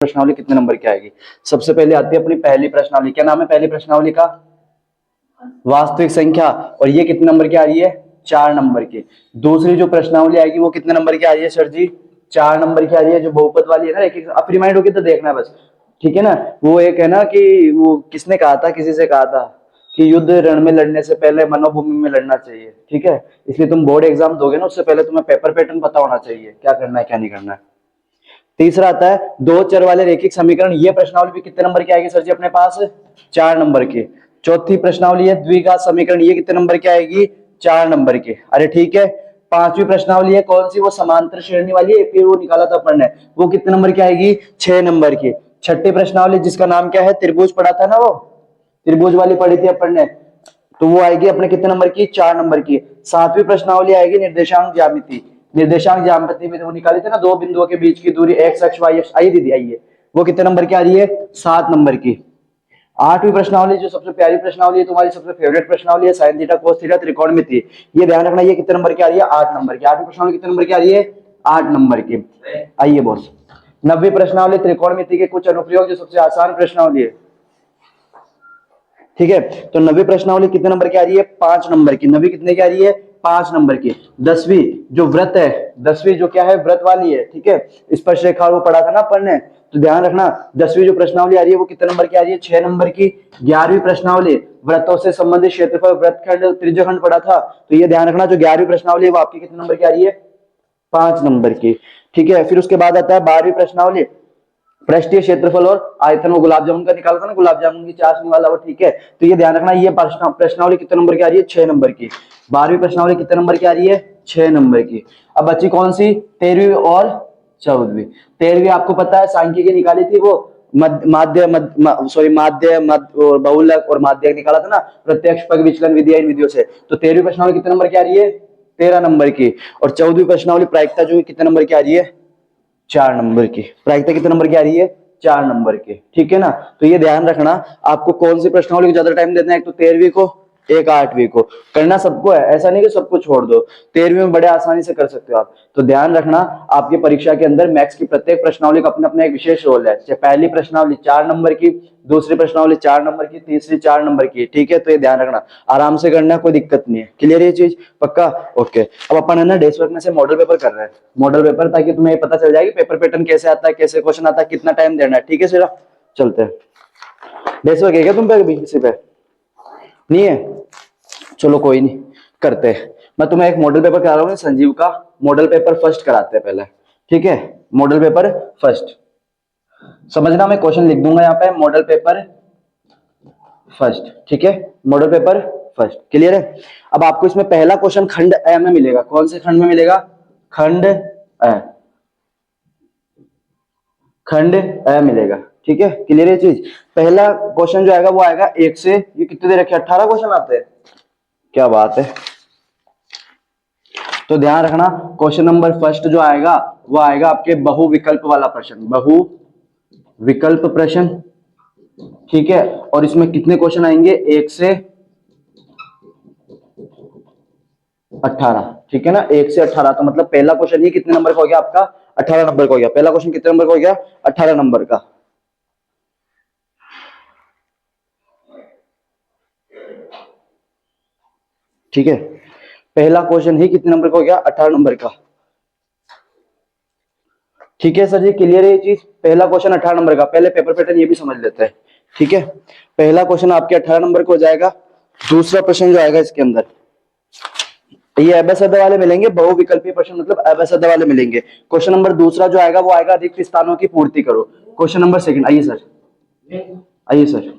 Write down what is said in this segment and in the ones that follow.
प्रश्नावली कितने नंबर की आएगी। सबसे पहले आती है अपनी पहली प्रश्नावली। क्या नाम है पहली प्रश्नावली का? वास्तविक संख्या। और ये कितने नंबर की आ रही है? 4 नंबर की। दूसरी जो प्रश्नावली आएगी वो कितने नंबर की आ रही है सर जी? 4 नंबर की आ रही है, जो बहुपद वाली है ना। एक आप रिमाइंड होगी तो देखना बस, ठीक है ना। वो एक है ना कि वो किसने कहा था, किसी से कहा था कि युद्ध रण में लड़ने से पहले मनोभूमि में लड़ना चाहिए, ठीक है। इसलिए तुम बोर्ड एग्जाम दोगे ना, उससे पहले तुम्हें पेपर पैटर्न पता होना चाहिए, क्या करना है क्या नहीं करना है। तीसरा आता है दो चर वाले रैखिक समीकरण। ये प्रश्नावली भी कितने नंबर की आएगी सर जी अपने पास? 4 नंबर की। चौथी प्रश्नावली है द्विघात समीकरण। ये कितने नंबर की आएगी? 4 नंबर की। अरे ठीक है। पांचवी प्रश्नावली है कौन सी? वो समांतर श्रेणी वाली है, फिर वो निकाला था अपन ने, वो कितने नंबर की आएगी? 6 नंबर की। छठी प्रश्नावली जिसका नाम क्या है? त्रिभुज पढ़ा था ना, वो त्रिभुज वाली पढ़ी थी अपन ने, तो वो आएगी अपने कितने नंबर की? 4 नंबर की। सातवीं प्रश्नावली आएगी निर्देशांक ज्यामिति। निर्देशांक ज्यामिति में वो निकाली थी ना, दो बिंदुओं के बीच की दूरी एक्स अक्ष वाई अक्ष। आइए दीदी आइए, वो कितने नंबर की आ रही है? 7 नंबर की। आठवीं प्रश्नावली जो सबसे प्यारी प्रश्नावली है, तुम्हारी सबसे फेवरेट प्रश्नावली है, साइन थीटा कोस थीटा त्रिकोणमिति। ये ध्यान रखना, ये कितने नंबर की आ रही है? 8 नंबर की। आठवीं प्रश्नावली कितने नंबर की आ रही है? 8 नंबर की। आइए बॉस, नवीं प्रश्नावली त्रिकोणमिति के कुछ अनुप्रयोग, जो सबसे आसान प्रश्नावली है, ठीक है। तो नवी प्रश्नावली कितने नंबर की आ रही है? 5 नंबर की। नवी कितने की आ रही है? 5 नंबर की। 10वीं जो व्रत है, 10वीं जो क्या है? व्रत वाली है, ठीक है। स्पर्श रेखा वो पढ़ा था ना अपन ने, तो ध्यान रखना 10वीं जो प्रश्नावली आ रही है वो कितने नंबर की आ रही है? 6 नंबर की। 11वीं प्रश्नावली व्रतों से संबंधित क्षेत्रफल व्रतखंड त्रिज्यखंड पढ़ा था, तो ये ध्यान रखना जो 11वीं प्रश्नावली है वो आपकी कितने नंबर की आ रही है? 5 नंबर की, ठीक है। फिर उसके बाद आता है 12वीं प्रश्नावली पृष्ठीय क्षेत्रफल और आयतन। वो गुलाब जामुन का निकाला था ना, गुलाब जामुन की चाशनी वाला वो, ठीक है। तो ये ध्यान रखना, ये प्रश्नावली कितने नंबर की आ रही है? 6 नंबर की। 12वीं प्रश्नावली कितने नंबर की आ रही है? 6 नंबर की। अब बच्ची कौन सी? 13वीं और 14वीं। 13वीं आपको पता है सांख्यिकी निकाली थी वो, माध्य बहुलक और माध्यक निकाला था ना, प्रत्यक्ष पग विचलन विधिया इन विधियों से। तो 13वीं प्रश्नावली कितने नंबर की आ रही है? 13 नंबर की। और 14वीं प्रश्नावली प्रायिकता जो कितने नंबर की आ रही है? 4 नंबर की। प्रायिकता कितने नंबर की आ रही है? 4 नंबर की, ठीक है ना। तो ये ध्यान रखना आपको कौन सी प्रश्नावली को ज्यादा टाइम देना है, एक तो 13वीं को, एक 8वीं को। करना सबको है, ऐसा नहीं कि सबको छोड़ दो। 13वीं में बड़े आसानी से कर सकते हो आप। तो ध्यान रखना आपकी परीक्षा के अंदर मैथ्स की प्रत्येक प्रश्नावली का अपना अपना एक विशेष रोल है। पहली प्रश्नावली 4 नंबर की, दूसरी प्रश्नावली 4 नंबर की, तीसरी 4 नंबर की, ठीक है। तो ये ध्यान रखना, आराम से करना, कोई दिक्कत नहीं है। क्लियर ये चीज? पक्का? ओके। अब अपन है ना डेस्क वर्क में से मॉडल पेपर कर रहे हैं, मॉडल पेपर, ताकि तुम्हें पता चल जाएगी पेपर पैटर्न कैसे आता है, कैसे क्वेश्चन आता है, कितना टाइम देना है, ठीक है। सिरा चलते हैं। डेस्क वर्क है क्या तुम पे अभी? किसी पे नहीं है? चलो कोई नहीं, करते हैं। मैं तुम्हें एक मॉडल पेपर करा रहा हूँ, संजीव का मॉडल पेपर फर्स्ट कराते हैं पहले, ठीक है। मॉडल पेपर फर्स्ट समझना, मैं क्वेश्चन लिख दूंगा यहाँ पे, मॉडल पेपर फर्स्ट, ठीक है। मॉडल पेपर फर्स्ट, क्लियर है। अब आपको इसमें पहला क्वेश्चन खंड ए में मिलेगा। कौन से खंड में मिलेगा? खंड ए, खंड ए मिलेगा, ठीक है। क्लियर है चीज? पहला क्वेश्चन जो आएगा वो आएगा 1 से, ये कितने दे रखे? 18 क्वेश्चन आते हैं, क्या बात है। तो ध्यान रखना क्वेश्चन नंबर फर्स्ट जो आएगा वो आएगा आपके बहुविकल्प वाला प्रश्न, बहुविकल्प प्रश्न, ठीक है। और इसमें कितने क्वेश्चन आएंगे? 1 से 18, ठीक है ना। 1 से 18, तो मतलब पहला क्वेश्चन ये कितने नंबर का हो गया आपका? 18 नंबर का हो गया। पहला क्वेश्चन कितने नंबर का हो गया? 18 नंबर का, ठीक है। पहला क्वेश्चन ही कितने नंबर का हो गया? 18 नंबर का, ठीक है सर जी। क्लियर है ये चीज? पहला क्वेश्चन 18 नंबर का। पहले पेपर पैटर्न ये भी समझ लेते हैं, ठीक है। पहला क्वेश्चन आपके 18 नंबर का हो जाएगा। दूसरा प्रश्न जो आएगा इसके अंदर, ये अबसद वाले मिलेंगे, बहुविकल्पीय प्रश्न मतलब अबसद वाले मिलेंगे। क्वेश्चन नंबर दूसरा जो आएगा वो आएगा रिक्त स्थानों की पूर्ति करो। क्वेश्चन नंबर सेकंड, आइए सर, आइए सर,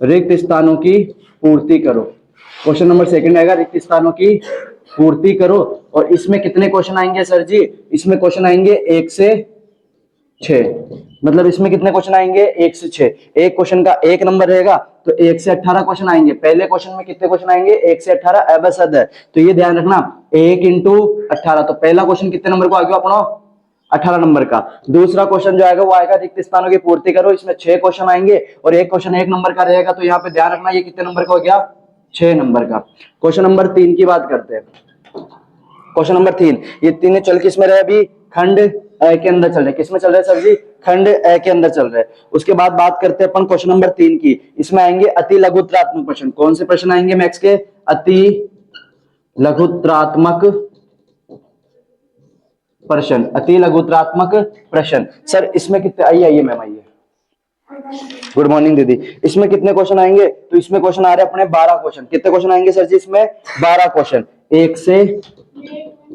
रिक्त स्थानों की पूर्ति करो। क्वेश्चन नंबर सेकंड आएगा रिक्त स्थानों की पूर्ति करो। और इसमें कितने क्वेश्चन आएंगे सर जी? इसमें क्वेश्चन आएंगे 1 से 6, मतलब इसमें कितने क्वेश्चन आएंगे? 1 से 6। एक क्वेश्चन का 1 नंबर रहेगा, तो 1 से 18 क्वेश्चन आएंगे। पहले क्वेश्चन में कितने क्वेश्चन आएंगे? 1 से 18 अबसद है, तो ये ध्यान रखना 1 इंटू 18। तो पहला क्वेश्चन कितने नंबर को आ गया अपना? 18 नंबर का। दूसरा क्वेश्चन जो आएगा वो आएगा रिक्त स्थानों की पूर्ति करो। इसमें 6 क्वेश्चन आएंगे और एक क्वेश्चन 1 नंबर का रहेगा, तो यहाँ पे ध्यान रखना ये कितने नंबर का हो गया? 6 नंबर का। क्वेश्चन नंबर 3 की बात करते हैं। क्वेश्चन नंबर 3, ये तीनों चल किसमें रहे? अभी खंड ए के अंदर चल रहे हैं। किसमें चल रहे हैं सर जी? खंड ए के अंदर चल रहे हैं। उसके बाद बात करते हैं अपन क्वेश्चन नंबर 3 की। इसमें आएंगे अति लघुत्रात्मक प्रश्न। कौन से प्रश्न आएंगे मैथ्स के? अति लघुत्रात्मक प्रश्न। अति लघुत्रात्मक प्रश्न। सर इसमें कितने? आइए मैम आइए। गुड मॉर्निंग दीदी। इसमें कितने क्वेश्चन आएंगे? तो इसमें क्वेश्चन आ रहे हैं अपने 12 क्वेश्चन। कितने क्वेश्चन आएंगे सर जी इसमें? 12 क्वेश्चन। एक से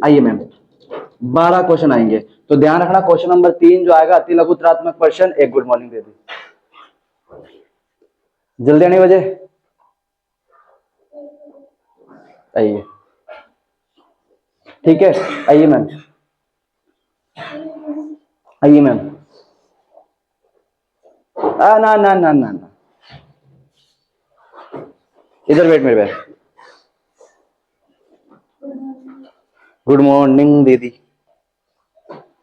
आइए मैम 12 क्वेश्चन आएंगे। तो ध्यान रखना क्वेश्चन नंबर 3 जो आएगा अति लघुत्रात्मक प्रश्न। एक गुड मॉर्निंग दीदी, जल्दी आने बजे आइए। ठीक है आइए मैम, आइए मैम। ना ना ना ना ना, इधर वेट मेरे पे। गुड मॉर्निंग दीदी।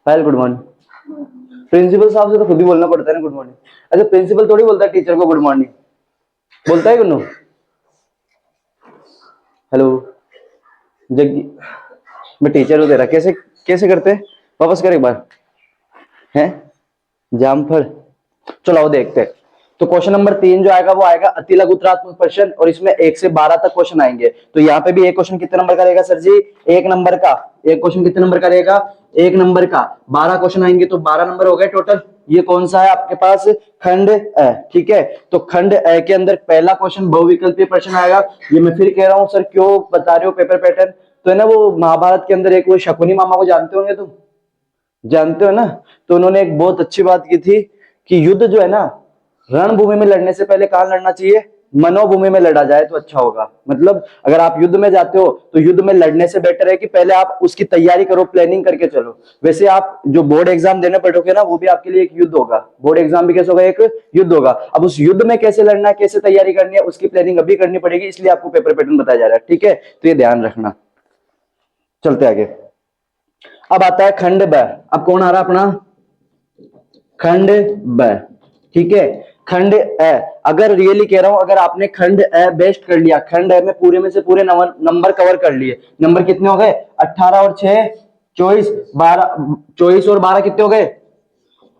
पहले गुड मॉर्निंग। प्रिंसिपल साहब से तो खुद ही बोलना पड़ता है ना गुड मॉर्निंग। अच्छा प्रिंसिपल थोड़ी बोलता है टीचर को गुड मॉर्निंग, बोलता है गुन्नू? हेलो जग्गी, मैं टीचर हूँ तेरा। कैसे कैसे करते हैं? वापस कर एक बार। हैं जामफल, चलो आओ देखते हैं। तो क्वेश्चन नंबर 3 जो आएगा वो आएगा अति लघुत्रात्मक प्रश्न और इसमें 1 से 12 तक क्वेश्चन आएंगे। तो यहाँ पे भी एक क्वेश्चन कितने नंबर का रहेगा सर जी? 1 नंबर का। एक क्वेश्चन कितने नंबर का रहेगा? 1 नंबर का। 12 क्वेश्चन आएंगे तो 12 नंबर हो गए टोटल। ये कौन सा है आपके पास? खंड ए। ठीक है, तो खंड ए के अंदर पहला क्वेश्चन बहुविकल्पीय प्रश्न आएगा। ये मैं फिर कह रहा हूँ सर क्यों बता रहे हो पेपर पैटर्न? तो है ना वो महाभारत के अंदर एक वो शकुनी मामा को जानते होंगे तुम, जानते हो ना? तो उन्होंने एक बहुत अच्छी बात की थी कि युद्ध जो है ना रणभूमि में लड़ने से पहले कहां लड़ना चाहिए? मनोभूमि में लड़ा जाए तो अच्छा होगा। मतलब अगर आप युद्ध में जाते हो तो युद्ध में लड़ने से बेटर है कि पहले आप उसकी तैयारी करो, प्लानिंग करके चलो। वैसे आप जो बोर्ड एग्जाम देने बैठोगे ना वो भी आपके लिए एक युद्ध होगा। बोर्ड एग्जाम भी कैसे होगा? एक युद्ध होगा। अब उस युद्ध में कैसे लड़ना है, कैसे तैयारी करनी है, उसकी प्लानिंग अभी करनी पड़ेगी। इसलिए आपको पेपर पैटर्न बताया जा रहा है। ठीक है, तो ये ध्यान रखना। चलते आगे। अब आता है खंड ब। अब कौन आ रहा अपना? खंड ब। ठीक है, खंड ए। अगर रियली कह रहा हूं, अगर आपने खंड ए बेस्ट कर लिया, खंड ए में पूरे में से पूरे नंबर कवर कर लिए। नंबर कितने हो गए? 18 और 6 24, 12 24 और 12 कितने हो गए?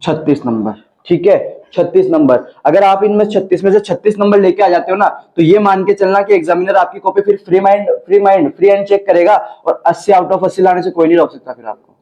36 नंबर। ठीक है, 36 नंबर। अगर आप इनमें 36 में से 36 नंबर लेके आ जाते हो ना तो ये मान के चलना कि एग्जामिनर आपकी कॉपी फिर फ्री हैंड चेक करेगा और 80 आउट ऑफ 80 लाने से कोई नहीं रोक सकता फिर आपको।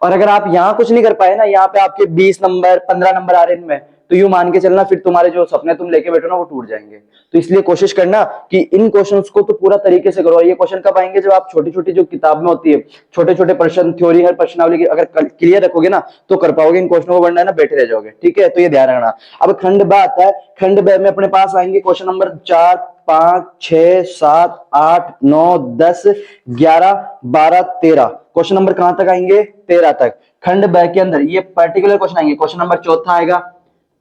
और अगर आप यहाँ कुछ नहीं कर पाए ना, यहाँ पे आपके 20 नंबर 15 नंबर आ रहे हैं इनमें, तो यूं मान के चलना फिर तुम्हारे जो सपने तुम लेके बैठो ना वो टूट जाएंगे। तो इसलिए कोशिश करना कि इन क्वेश्चंस को तो पूरा तरीके से करो। ये क्वेश्चन कब आएंगे? जब आप छोटी छोटी जो किताब में होती है छोटे छोटे प्रश्न, थ्योरी हर प्रश्नावली की अगर क्लियर रखोगे ना तो कर पाओगे। इन क्वेश्चनों को वरना ना बैठे रह जाओगे। ठीक है, तो ये ध्यान रखना। अब खंड ब आता है। खंड ब में अपने पास आएंगे क्वेश्चन नंबर 4 5 6 7 8 9 10 11 12 13। क्वेश्चन नंबर कहां तक आएंगे? 13 तक। खंड ब के अंदर ये पर्टिकुलर क्वेश्चन आएंगे। क्वेश्चन नंबर 4 आएगा,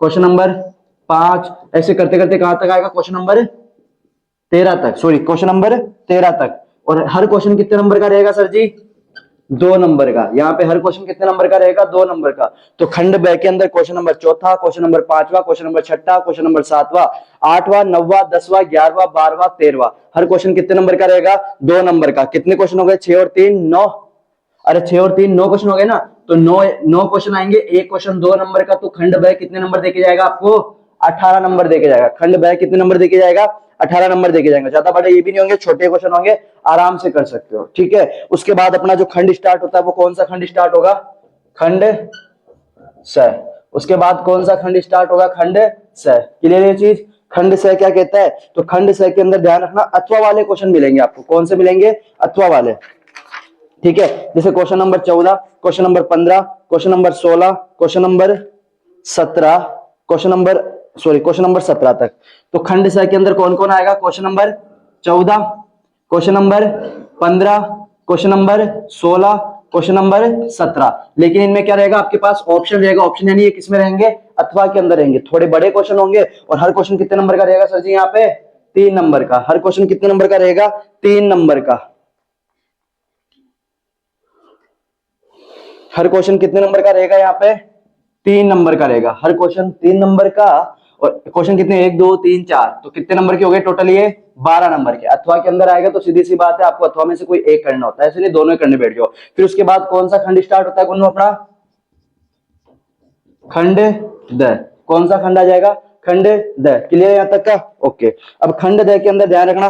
क्वेश्चन नंबर 5, ऐसे करते करते कहां तक आएगा? क्वेश्चन नंबर 13 तक। सॉरी, क्वेश्चन नंबर 13 तक। और हर क्वेश्चन कितने नंबर का रहेगा सर जी? 2 नंबर का। यहाँ पे हर क्वेश्चन कितने नंबर का रहेगा? 2 नंबर का। तो खंड ब के अंदर क्वेश्चन नंबर 4, क्वेश्चन नंबर 5वां, क्वेश्चन नंबर 6, क्वेश्चन नंबर 7वां, 8वां, 9वां, 10वां, 11वां, 12वां, 13वां, हर क्वेश्चन कितने नंबर का रहेगा? 2 नंबर का। कितने क्वेश्चन हो गए? 6 और 3 9। अरे 6 और 3 9 क्वेश्चन हो गए ना, तो 9 क्वेश्चन आएंगे। एक क्वेश्चन 2 नंबर का। तो खंड ब कितने नंबर देके जाएगा आपको? 18 नंबर देके जाएगा। खंड ब कितने नंबर देके जाएगा? 18 नंबर देके जाएंगे। ज्यादा बड़े ये भी नहीं होंगे, छोटे क्वेश्चन होंगे, आराम से कर सकते हो। ठीक है, उसके बाद अपना जो खंड स्टार्ट होता है वो कौन सा खंड स्टार्ट होगा? खंड स। उसके बाद कौन सा खंड स्टार्ट होगा? खंड स। क्लियर ये चीज? खंड स क्या कहता है? तो खंड स के अंदर ध्यान रखना अथवा वाले क्वेश्चन मिलेंगे आपको। कौन से मिलेंगे? अथवा वाले। ठीक है, जैसे question number 14, question number 15, question number 16, question number 17, question number 17 तक। तो खंड स के अंदर कौन कौन आएगा? Question number 14, question number 15, question number 16, question number 17। लेकिन इनमें क्या रहेगा आपके पास? ऑप्शन रहेगा। ऑप्शन यानी ये किसमें रहेंगे? अथवा के अंदर रहेंगे। थोड़े बड़े क्वेश्चन होंगे और हर क्वेश्चन कितने नंबर का रहेगा सर जी? यहाँ पे 3 नंबर का। हर क्वेश्चन कितने नंबर का रहेगा? 3 नंबर का। हर क्वेश्चन कितने नंबर का रहेगा? यहाँ पे 3 नंबर का रहेगा। हर क्वेश्चन 3 नंबर का। और क्वेश्चन कितने? 1 2 3 4, तो कितने नंबर के हो गए टोटल? ये 12 नंबर के। अथवा के अंदर आएगा तो सीधी सी बात है आपको अथवा में से कोई एक करना होता है, ऐसे नहीं दोनों ही करने बैठ जाओ। फिर उसके बाद कौन सा खंड स्टार्ट होता है गुन्नू अपना? खंड द, कौन सा खंड आ जाएगा? खंड द। क्लियर है यहां तक का? ओके। अब खंड द के अंदर ध्यान रखना,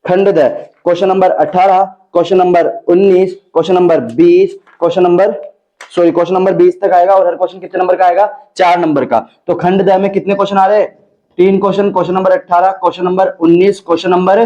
खंड the question number 18, question number 19, question number 20, question number 20 तक आएगा। और हर क्वेश्चन कितने नंबर का आएगा? 4 नंबर का। तो खंड द में कितने क्वेश्चन आ रहे हैं? 3 question, question number 18, question number 19, question number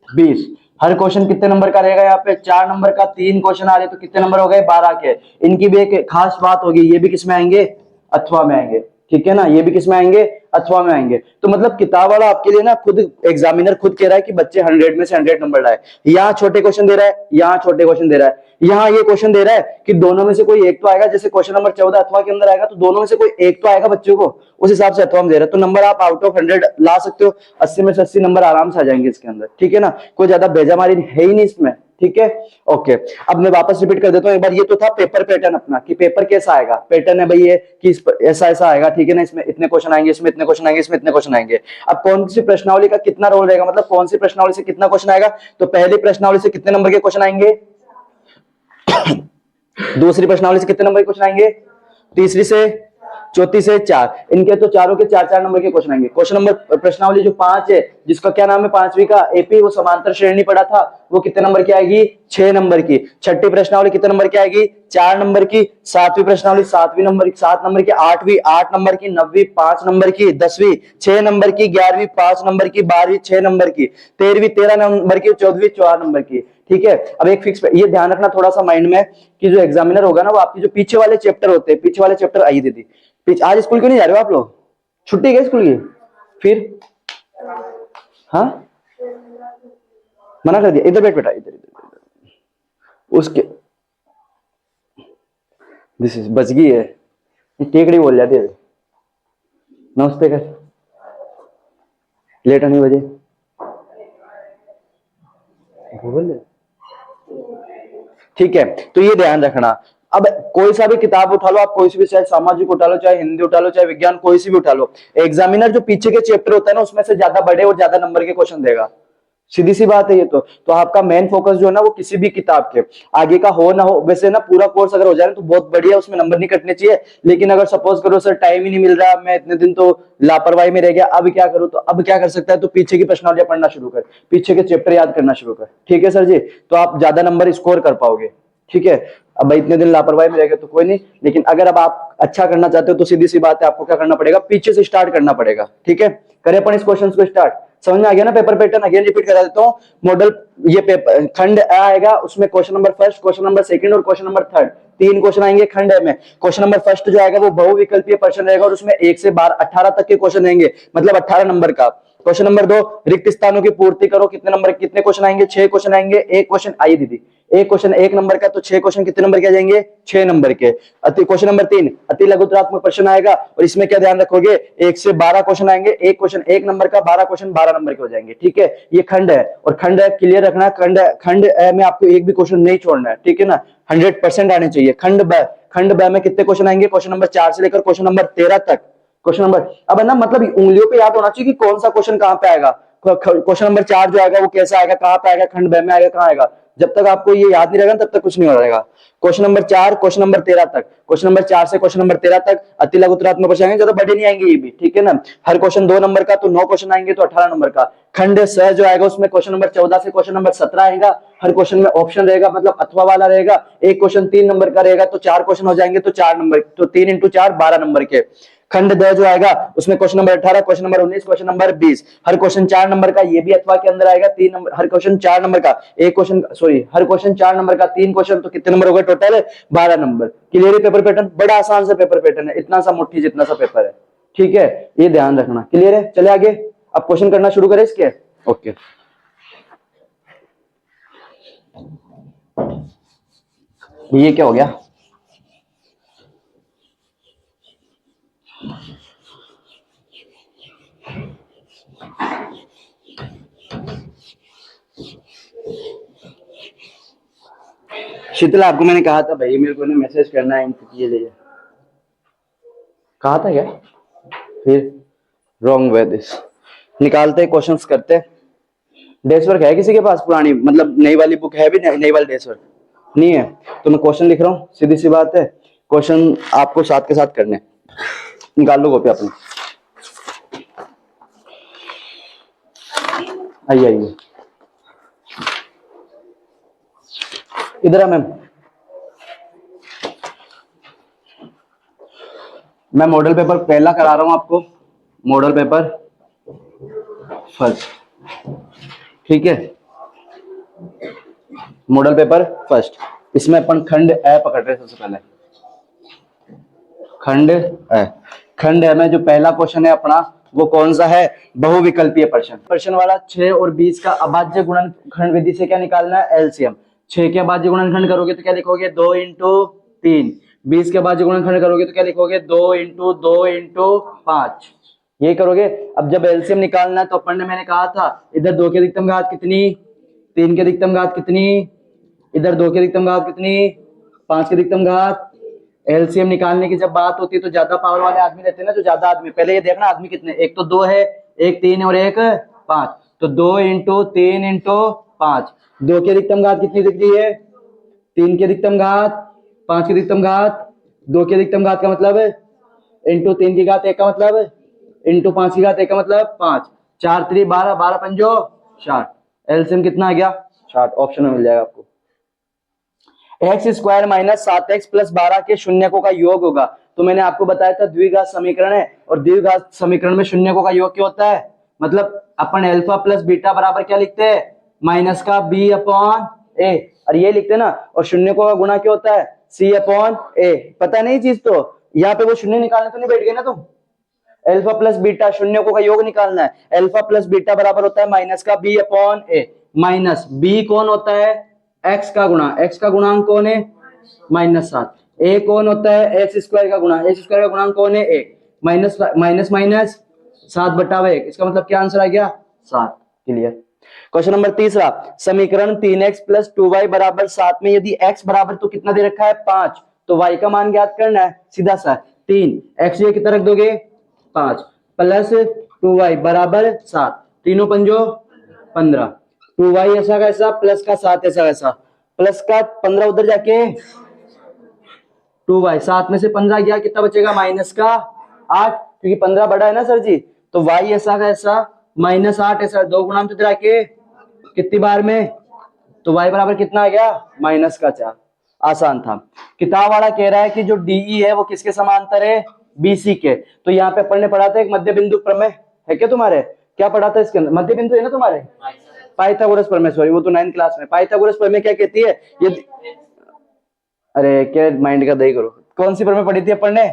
20। हर क्वेश्चन कितने नंबर का रहेगा? यहाँ पे 4 नंबर का 3 क्वेश्चन आ रहे, तो कितने नंबर हो गए? 12 के। इनकी भी एक खास बात होगी, ये भी किस में आएंगे? अथवा में आएंगे। ठीक है ना, ये भी किस में आएंगे? अथवा में आएंगे। तो मतलब किताब वाला आपके लिए ना, खुद एग्जामिनर खुद कह रहा है कि बच्चे 100 में से 100 नंबर लाए। यहाँ छोटे क्वेश्चन दे रहा है, यहाँ छोटे क्वेश्चन दे रहा है, यहाँ ये क्वेश्चन दे रहा है कि दोनों में से कोई एक तो आएगा। जैसे क्वेश्चन नंबर 14 अथवा के अंदर आएगा, तो दोनों में से कोई एक तो आएगा बच्चों को, उस हिसाब से अथवा में दे रहा है। तो नंबर आप आउट ऑफ 100 ला सकते हो, 80 में से 80 नंबर आराम से आ जाएंगे इसके अंदर। ठीक है ना, कोई ज्यादा बेजामारी है ही नहीं इसमें। ठीक है, ओके। अब मैं वापस रिपीट कर देता हूँ एक बार। ये तो था पेपर पैटर्न अपना, कि पेपर कैसा आएगा। पैटर्न है भाई ये कि ऐसा ऐसा आएगा। ठीक है ना, इसमें इतने क्वेश्चन आएंगे, इसमें इतने क्वेश्चन आएंगे, इसमें इतने क्वेश्चन आएंगे। अब कौन सी प्रश्नावली का कितना रोल रहेगा, मतलब कौन सी प्रश्नावली से कितना क्वेश्चन आएगा? तो पहली प्रश्नावली से कितने नंबर के क्वेश्चन आएंगे? दूसरी प्रश्नावली से कितने नंबर के क्वेश्चन आएंगे? तीसरी से, चौथी से 4। इनके तो चारों के 4-4 नंबर के क्वेश्चन आएंगे। क्वेश्चन नंबर प्रश्नावली जो 5 है, जिसका क्या नाम है 5वीं का एपी, वो समांतर श्रेणी पढ़ा था, वो कितने नंबर की आएगी? 6 नंबर की। छठी प्रश्नावली कितने नंबर की आएगी? 4 नंबर की। 7वीं प्रश्नावली 7 नंबर की। 8वीं 8 नंबर की। 9वीं 5 नंबर की। 10वीं 6 नंबर की। 11वीं 5 नंबर की। 12वीं 6 नंबर की। 13वीं 13 नंबर की। 14वीं 4 नंबर की। ठीक है, अब एक फिक्स ये ध्यान रखना थोड़ा सा माइंड में, कि जो एग्जामिनर होगा ना, वो आपकी जो पीछे वाले चैप्टर होते हैं, पीछे वाले चैप्टर, आइए दीदी आज स्कूल क्यों नहीं जा रहे हो आप लोग? छुट्टी है स्कूल की? फिर हाँ, मना कर दिया? इधर बैठ बेटा, इधर इधर उसके दिस इज बच गई है, टेकड़ी बोल जाती है। नमस्ते कर, लेट आने बजे बोल। ठीक है, तो ये ध्यान रखना। अब कोई सा भी किताब उठा लो आप, कोई सी भी, चाहे सामाजिक उठा लो, चाहे हिंदी उठा लो, चाहे विज्ञान, कोई सी भी उठा लो, एग्जामिनर जो पीछे के चैप्टर होता है ना, उसमें से ज्यादा बड़े और ज्यादा नंबर के क्वेश्चन देगा। सीधी सी बात है ये तो आपका मेन फोकस जो है ना, वो किसी भी किताब के आगे का हो ना हो, वैसे ना पूरा कोर्स अगर हो जाए ना तो बहुत बढ़िया, उसमें नंबर नहीं कटने चाहिए। लेकिन अगर सपोज करो सर टाइम ही नहीं मिल रहा, मैं इतने दिन तो लापरवाही में रह गया, अब क्या करूं? तो अब क्या कर सकता है? तो पीछे की प्रश्नावलियां पढ़ना शुरू कर, पीछे के चैप्टर याद करना शुरू कर। ठीक है सर जी, तो आप ज्यादा नंबर स्कोर कर पाओगे। ठीक है, अब भाई इतने दिन लापरवाही में रह गए तो कोई नहीं, लेकिन अगर अब आप अच्छा करना चाहते हो तो सीधी सी बात है, आपको क्या करना पड़ेगा? पीछे से स्टार्ट करना पड़ेगा। ठीक है, करें अपन इस क्वेश्चन को स्टार्ट। समझ में आ गया ना पेपर पैटर्न? अगेन रिपीट करा देता हूँ। मॉडल ये पेपर खंड आ आएगा, उसमें question number first, question number second और क्वेश्चन नंबर थर्ड, 3 क्वेश्चन आएंगे खंड में। क्वेश्चन नंबर फर्स्ट जो आएगा वो बहुविकल्पीय प्रश्न रहेगा, और उसमें 1 से 12 18 तक के क्वेश्चन रहेंगे, मतलब 18 नंबर का। क्वेश्चन नंबर 2, रिक्त स्थानों की पूर्ति करो। कितने नंबर, कितने क्वेश्चन आएंगे? 6 क्वेश्चन आएंगे। एक क्वेश्चन, आइए दीदी, एक क्वेश्चन 1 नंबर का, तो 6 क्वेश्चन कितने नंबर के आ जाएंगे? 6 नंबर के। क्वेश्चन नंबर 3, अति लघुत्तरात्मक प्रश्न आएगा, और इसमें क्या ध्यान रखोगे? 1 से 12 क्वेश्चन आएंगे, एक क्वेश्चन 1 नंबर का, 12 क्वेश्चन 12 नंबर के हो जाएंगे। ठीक है, ये खंड है, और खंड है क्लियर रखना। खंड में आपको एक भी क्वेश्चन नहीं छोड़ना है। ठीक है ना, 100% आने चाहिए। खंड ब में कितने क्वेश्चन आएंगे? क्वेश्चन नंबर 4 से लेकर क्वेश्चन नंबर 13 तक। क्वेश्चन नंबर, अब है ना, मतलब उंगलियों पे याद होना चाहिए कि कौन सा क्वेश्चन कहां पे आएगा। क्वेश्चन नंबर 4 जो आएगा वो कैसा आएगा, कहां पे आएगा, खंड ब में आएगा, कहां आएगा। जब तक आपको ये याद नहीं रहेगा तब तक कुछ नहीं हो जाएगा। क्वेश्चन नंबर 4 क्वेश्चन नंबर 13 तक, क्वेश्चन नंबर 4 से क्वेश्चन नंबर 13 तक अति लघुत्तरात्मक प्रश्न आएंगे, ज्यादा बड़े नहीं आएंगे ये भी। ठीक है ना, हर क्वेश्चन 2 नंबर का, तो 9 क्वेश्चन आएंगे, तो 18 नंबर का। खंड स जो आएगा उसमें क्वेश्चन नंबर 14 से क्वेश्चन नंबर 17 आएगा। हर क्वेश्चन में ऑप्शन रहेगा, मतलब अथवा वाला रहेगा। एक क्वेश्चन 3 नंबर का रहेगा, तो 4 क्वेश्चन हो जाएंगे, तो 4 नंबर, तो 3 इंटू 4 12 नंबर के। खंड द जो आएगा उसमें question number 18, question number 19, question number 20, हर क्वेश्चन 4 नंबर का, ये भी अथवा के अंदर आएगा। 3 नंबर, हर क्वेश्चन 4 नंबर का, एक क्वेश्चन, सॉरी, हर क्वेश्चन 4 नंबर का, 3 क्वेश्चन, तो कितने नंबर हो गए टोटल? 12 नंबर। क्लियर है पेपर पैटर्न? बड़ा आसान सा पेपर पैटर्न है, इतना सा मुट्ठी जितना सा पेपर है। ठीक है, ये ध्यान रखना। क्लियर है? चले आगे, अब क्वेश्चन करना शुरू करें इसके। ओके, ये क्या हो गया? शीतला, आपको मैंने कहा था भाई मेरे को ना मैसेज करना है ये लिए, कहा था क्या? फिर रॉन्ग वे दिस, निकालते क्वेश्चंस करते। डेस्क वर्क है किसी के पास पुरानी, मतलब नई वाली बुक है भी? नई वाली डेस्क वर्क नहीं है, तो मैं क्वेश्चन लिख रहा हूँ, सीधी सी बात है। क्वेश्चन आपको साथ के साथ करने, निकाल लो कॉपी अपनी। आइए आइए इधर है मैम। मैं मॉडल पेपर पहला करा रहा हूं आपको, मॉडल पेपर फर्स्ट, ठीक है। मॉडल पेपर फर्स्ट, इसमें अपन खंड ए पकड़ रहे हैं। सबसे पहले खंड ए, खंड ए में जो पहला क्वेश्चन है अपना वो कौन सा है, बहुविकल्पीय प्रश्न। प्रश्न वाला 6 और 20 का अभाज्य गुणनखंड विधि से क्या निकालना है, एलसीएम। 6 के अभाज्य गुणनखंड करोगे तो क्या लिखोगे, 2 इंटू 3। 20 के अभाज्य गुणनखंड करोगे तो क्या लिखोगे, 2 इंटू 2 इंटू 5। ये करोगे। अब जब एलसीएम निकालना है तो अपन ने, मैंने कहा था इधर 2 की अधिकतम घात कितनी, 3 की अधिकतम घात कितनी, इधर 2 की अधिकतम घात कितनी, 5 की अधिकतम घात। एलसीएम निकालने की जब बात होती है तो ज्यादा पावर वाले आदमी रहते हैं ना, जो ज्यादा आदमी, पहले ये देखना आदमी कितने, एक तो 2 है, एक 3 है और एक 5। तो 2 इंटू 3 इंटू 5। 2 की अधिकतम घात कितनी दिख रही है, 3 की अधिकतम घात, 5 की अधिकतम घात। 2 की अधिकतम घात का मतलब इंटू 3 की घात 1 का मतलब इंटू 5 की घात 1 का मतलब 5। 4 3 12, 12 पंजो 60। एलसीएम कितना आ गया, 60। ऑप्शन में मिल जाएगा आपको। X square minus 7x plus 12 के शून्यकों का योग होगा। तो मैंने आपको बताया था द्विघात समीकरण है, और द्विघात समीकरण में शून्यकों का योग क्या होता है, मतलब अपन अल्फा प्लस बीटा बराबर क्या लिखते हैं, माइनस का b अपॉन a, और ये लिखते हैं ना। और शून्यकों का गुणा क्या होता है, c अपॉन a। पता नहीं चीज, तो यहाँ पे वो शून्य निकालने तो नहीं बैठ गए ना तुम। अल्फा प्लस बीटा शून्यकों का योग निकालना है। अल्फा प्लस बीटा बराबर होता है माइनस का b upon a। Minus b कौन होता है, x का गुणा, x का गुणांक कौन है, -7। a कौन होता है, एक्स स्क्वायर का गुणा, एक्स स्क्वायर का गुणांक कौन है, 1। माइनस माइनस माइनस 7/1, इसका मतलब क्या आंसर आ गया, 7। क्लियर। क्वेश्चन नंबर तीसरा, समीकरण 3x प्लस 2y बराबर 7 में यदि x बराबर तो कितना दे रखा है, 5, तो y का मान ज्ञात करना है। सीधा सा 3 x ये कितना रख दोगे, 5 प्लस 2y बराबर 7, तीनों पंजो 15। 2y ऐसा का ऐसा, प्लस का 7 ऐसा वैसा, प्लस का 15 उधर जाके 2y, 7 में से 15 गया, कितना बचेगा, माइनस का 8, क्योंकि 15 बड़ा है ना सर जी। तो y ऐसा का ऐसा -8 ऐसा, 2 गुणा में तो जाके कितनी बार में, तो y बराबर कितना आ गया, -4। आसान था। किताब वाला कह रहा है कि जो DE है वो किसके समांतर है, BC के। तो यहाँ पे अपन ने पढ़ा था एक मध्य बिंदु प्रमेय है क्या तुम्हारे, क्या पढ़ा था इसके अंदर, मध्य बिंदु है ना तुम्हारे, पाइथागोरस प्रमेय, सॉरी वो तो 9th क्लास में। पाइथागोरस प्रमेय क्या कहती है, यदि, अरे क्या माइंड का दही करो, कौन सी प्रमेय पढ़ी थी अपन ने,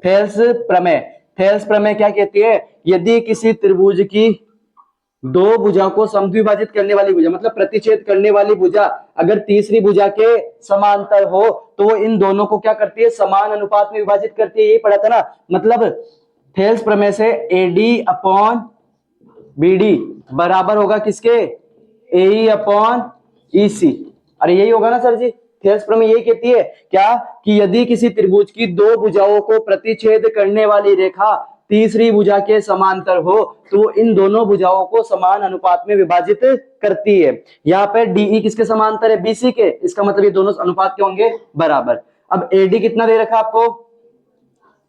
थेल्स प्रमेय। थेल्स प्रमेय क्या कहती है, यदि किसी त्रिभुज की दो भुजा को समद्विभाजित करने वाली भुजा, मतलब प्रतिच्छेद करने वाली भुजा अगर तीसरी भुजा के समांतर हो तो वो इन दोनों को क्या करती है, समान अनुपात में विभाजित करती है। यही पढ़ा था ना। मतलब थेल्स प्रमेय से AD अपॉन BD बराबर होगा किसके, AE अपॉन EC। अरे यही होगा ना सर जी, थेल्स प्रमेय यही कहती है क्या, कि यदि किसी त्रिभुज की दो भुजाओं को प्रतिच्छेद करने वाली रेखा तीसरी भुजा के समांतर हो तो इन दोनों भुजाओं को समान अनुपात में विभाजित करती है। यहाँ पे DE किसके समांतर है, BC के, इसका मतलब ये दोनों अनुपात के होंगे बराबर। अब AD कितना दे रखा है आपको,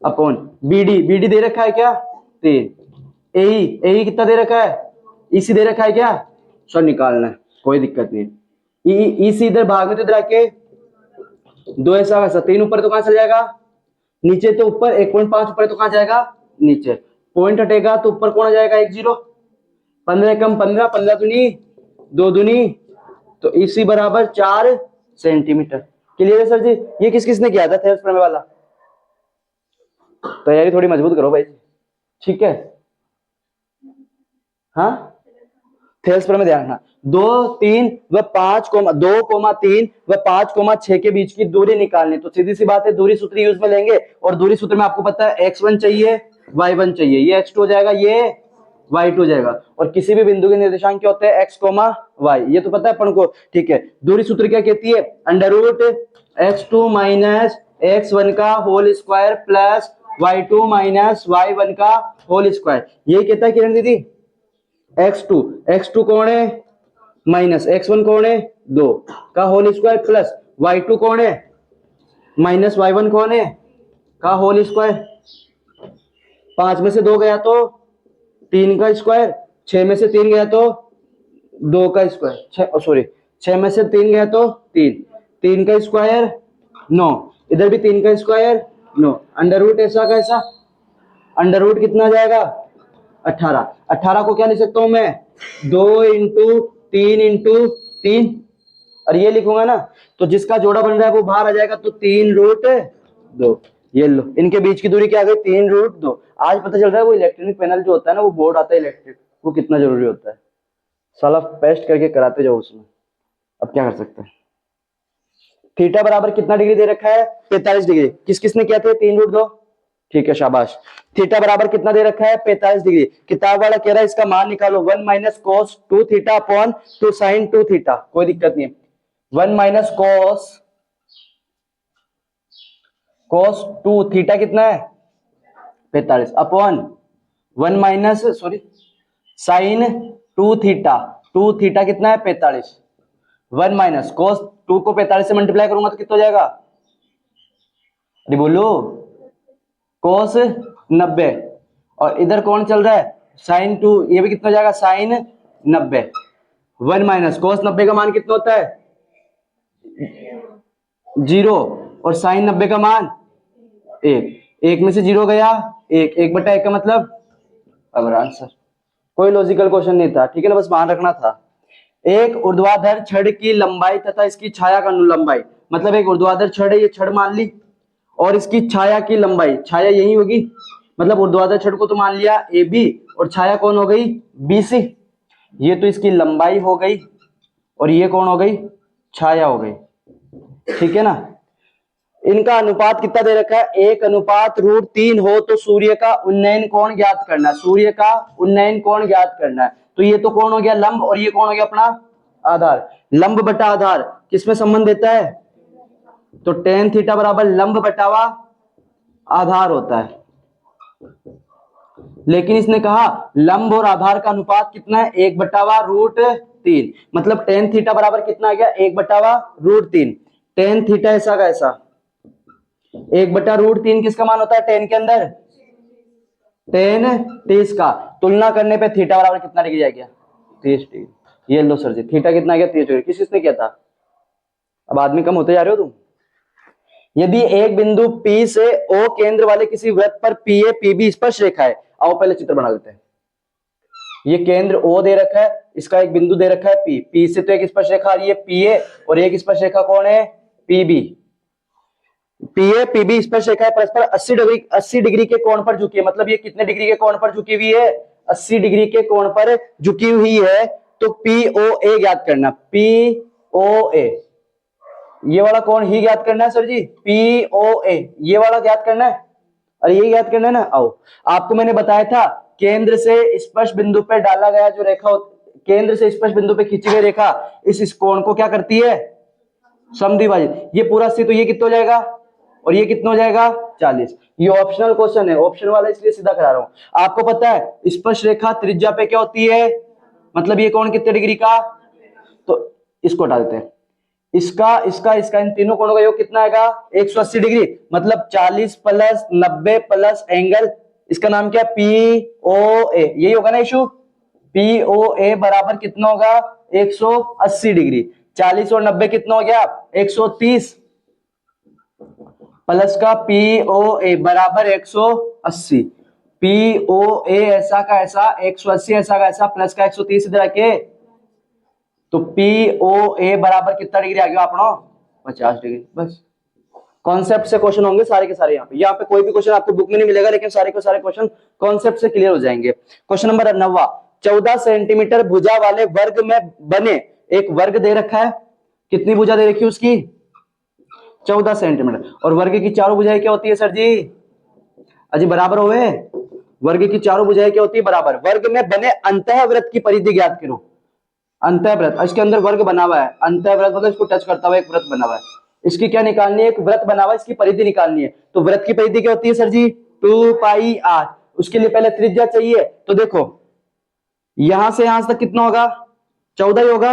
अपॉन BD दे रखा है क्या, 3। AE कितना दे रखा है, EC दे रखा है क्या, सर निकालना है, कोई दिक्कत नहीं है। EC इधर भाग में तो इधर आके 2 ऐसा वैसा, 3 ऊपर तो कहां चल जाएगा, नीचे तो ऊपर, 1.5 ऊपर तो कहां जाएगा, नीचे। पॉइंट हटेगा तो ऊपर कौन आ जाएगा, 1 0। 15 कम 15, 15 दूनी 2 दूनी, तो EC बराबर 4 सेंटीमीटर। क्लियर है सर जी। ये किस किसने किया था थेल्स प्रमेय वाला, तैयारी थोड़ी मजबूत करो भाई, ठीक है। हाँ, थेल्स प्रमेय ध्यान रखना, 2 3 व 5 2,3 व 5,6 के बीच की दूरी निकालनी। तो सीधी सी बात है, दूरी सूत्र यूज में लेंगे, और दूरी सूत्र में आपको पता है x1 चाहिए, y1 चाहिए, ये x2 हो जाएगा, ये y2 हो जाएगा। और किसी भी बिंदु के निर्देशांक क्या होते हैं, x, y, ये तो पता है अपन को, ठीक है। दूरी सूत्र क्या कहती है, under root x2 minus x1 का whole square plus y2 minus y1 का होल स्क्वायर। यही कहता है किरण दीदी। x2 कौन है, माइनस x1 कौन है, 2 का होल स्क्वायर प्लस y2 कौन है, माइनस y1 कौन है का होल स्क्वायर, 5 में से 2 गया तो 3 का स्क्वायर, 6 में से 3 गया तो 2 का स्क्वायर, सॉरी 6 में से 3 गया तो 3 का स्क्वायर 9, इधर भी 3 का स्क्वायर 9, अंडर रूट ऐसा कैसा, अंडर रूट कितना जाएगा 18, 18 को क्या लिख सकता हूं मैं 2 इंटू 3 इंटू 3, और ये लिखूंगा ना तो जिसका जोड़ा बन रहा है वो बाहर आ जाएगा, तो 3 रूट 2, ये लो इनके बीच की दूरी क्या आ गई 3 रूट 2। आज पता चल रहा है वो इलेक्ट्रॉनिक पैनल जो होता है ना, वो बोर्ड आता है इलेक्ट्रिक, वो कितना जरूरी होता है, साला पेस्ट करके कराते जाओ उसमें। अब क्या कर सकते हैं, थीटा बराबर कितना डिग्री दे रखा है 45 डिग्री, किस किसने किया था 3 रूट 2, ठीक है शाबाश। थीटा बराबर कितना दे रखा है 45 डिग्री, किताब वाला कह रहा है इसका मान निकालो 1 minus cos 2 theta upon 2 sine 2 theta, कोई दिक्कत नहीं है, 1 माइनस कॉस 2 थीटा कितना है 45 upon 1 minus sorry sine 2 theta कितना है 45, 1 माइनस कॉस 2 को 45 से मल्टीप्लाई करूंगा तो कितना हो जाएगा, अरे बोलो कॉस 90, और इधर कौन चल रहा है साइन 2, ये भी कितना हो जाएगा साइन 90, 1 माइनस कॉस 90 का मान कितना होता है 0, और साइन 90 का मान 1 में से 0 गया 1 बटा 1 का मतलब अब आंसर, कोई लॉजिकल क्वेश्चन नहीं था, ठीक है ना, बस मान रखना था। एक ऊर्ध्वाधर छड़ की लंबाई तथा इसकी छाया का अनुलंबाई, मतलब एक ऊर्ध्वाधर छड़ है, ये छड़ मान ली, और इसकी छाया की लंबाई, छाया यही होगी, मतलब ऊर्ध्वाधर छड़ को तो मान लिया AB, और छाया कौन हो गई BC, ये तो इसकी लंबाई हो गई, और ये कौन हो गई छाया हो गई, ठीक है ना। इनका अनुपात कितना दे रखा है 1:√3 हो तो सूर्य का उन्नयन कोण ज्ञात करना है, सूर्य का उन्नयन कोण ज्ञात करना है, तो ये तो कौन हो गया लंब, और ये कौन हो गया अपना आधार, लंब बटा आधार किसमें संबंध देता है, तो tan थीटा बराबर लंब बटावा आधार होता है, लेकिन इसने कहा लंब और आधार का अनुपात कितना है 1/√3, मतलब tan थीटा बराबर कितना आ गया 1/√3, tan थीटा ऐसा का ऐसा 1/√3 किसका मान होता है tan के अंदर, tan 30 का, तुलना करने पे थीटा बराबर कितना डिग्री आ गया 30 डिग्री, ये लो सर जी थीटा कितना आ गया 30 डिग्री, किसने किया था, अब आदमी कम होते जा रहे हो तुम। यदि एक बिंदु P से O केंद्र वाले किसी वृत्त पर PA PB स्पर्श रेखा है, आओ पहले चित्र बना लेते हैं, ये केंद्र O दे रखा है, इसका एक बिंदु दे रखा है P से तो एक स्पर्श रेखा आ रही है PA, और एक स्पर्श रेखा कौन है PB, PA PB स्पर्श रेखा है परस्पर 80 डिग्री के कोण पर झुकी है, मतलब ये कितने डिग्री के कोण पर झुकी हुई है 80 डिग्री के कोण पर झुकी हुई है, तो POA ज्ञात करना, POA ये वाला कोण ही ज्ञात करना है सर जी, POA ये वाला ज्ञात करना है, और ये ज्ञात करना है ना। आओ आपको मैंने बताया था केंद्र से स्पर्श बिंदु पे डाला गया जो रेखा, केंद्र से स्पर्श बिंदु पे खींची गई रेखा इस कोण को क्या करती है समद्विभाजित, ये पूरा सी, तो ये कितना हो जाएगा और ये कितना हो जाएगा 40, ये ऑप्शनल क्वेश्चन है, ऑप्शन वाला इसलिए सीधा करा रहा हूं। आपको पता है स्पर्श रेखा त्रिज्या पे क्या होती है, मतलब ये कोण कितने डिग्री का, तो इसको डालते हैं, इसका इसका इसका इन तीनों कोणों का योग कितना आएगा 180 डिग्री, मतलब 40 प्लस 90 प्लस एंगल, इसका नाम क्या POA, यही होगा ना इशू, POA बराबर कितना होगा 180 डिग्री, 40 और 90 कितना हो गया 130, प्लस का POA बराबर 180, POA ऐसा का ऐसा 180 ऐसा का ऐसा प्लस का 130 इधर आके, तो POA बराबर कितना डिग्री आ गया अपना 50 डिग्री। बस कॉन्सेप्ट से क्वेश्चन होंगे सारे के सारे, यहाँ पे कोई भी क्वेश्चन आपको बुक में नहीं मिलेगा, लेकिन सारे के सारे क्वेश्चन कॉन्सेप्ट से क्लियर हो जाएंगे। क्वेश्चन नंबर 9, 14 सेंटीमीटर भुजा वाले वर्ग में बने एक वर्ग दे रखा है, कितनी भुजा दे रखी है उसकी 14 सेंटीमीटर, और वर्ग की चारों भुजाएं क्या होती है सर जी, अजी बराबर होवे, वर्ग की चारों भुजाएं क्या होती है बराबर, वर्ग में बने अंतःवृत्त की परिधि ज्ञात करो, अंतःवृत्त इसके अंदर वर्ग बना हुआ है, अंतःवृत्त मतलब इसको टच करता हुआ एक वृत्त बना हुआ है, इसकी क्या निकालनी है, एक वृत्त बना हुआ है इसकी परिधि निकालनी है, तो वृत्त की परिधि क्या होती है सर जी 2πr, उसके लिए पहले त्रिज्या चाहिए, तो देखो यहां से यहां तक कितना होगा 14 ही होगा,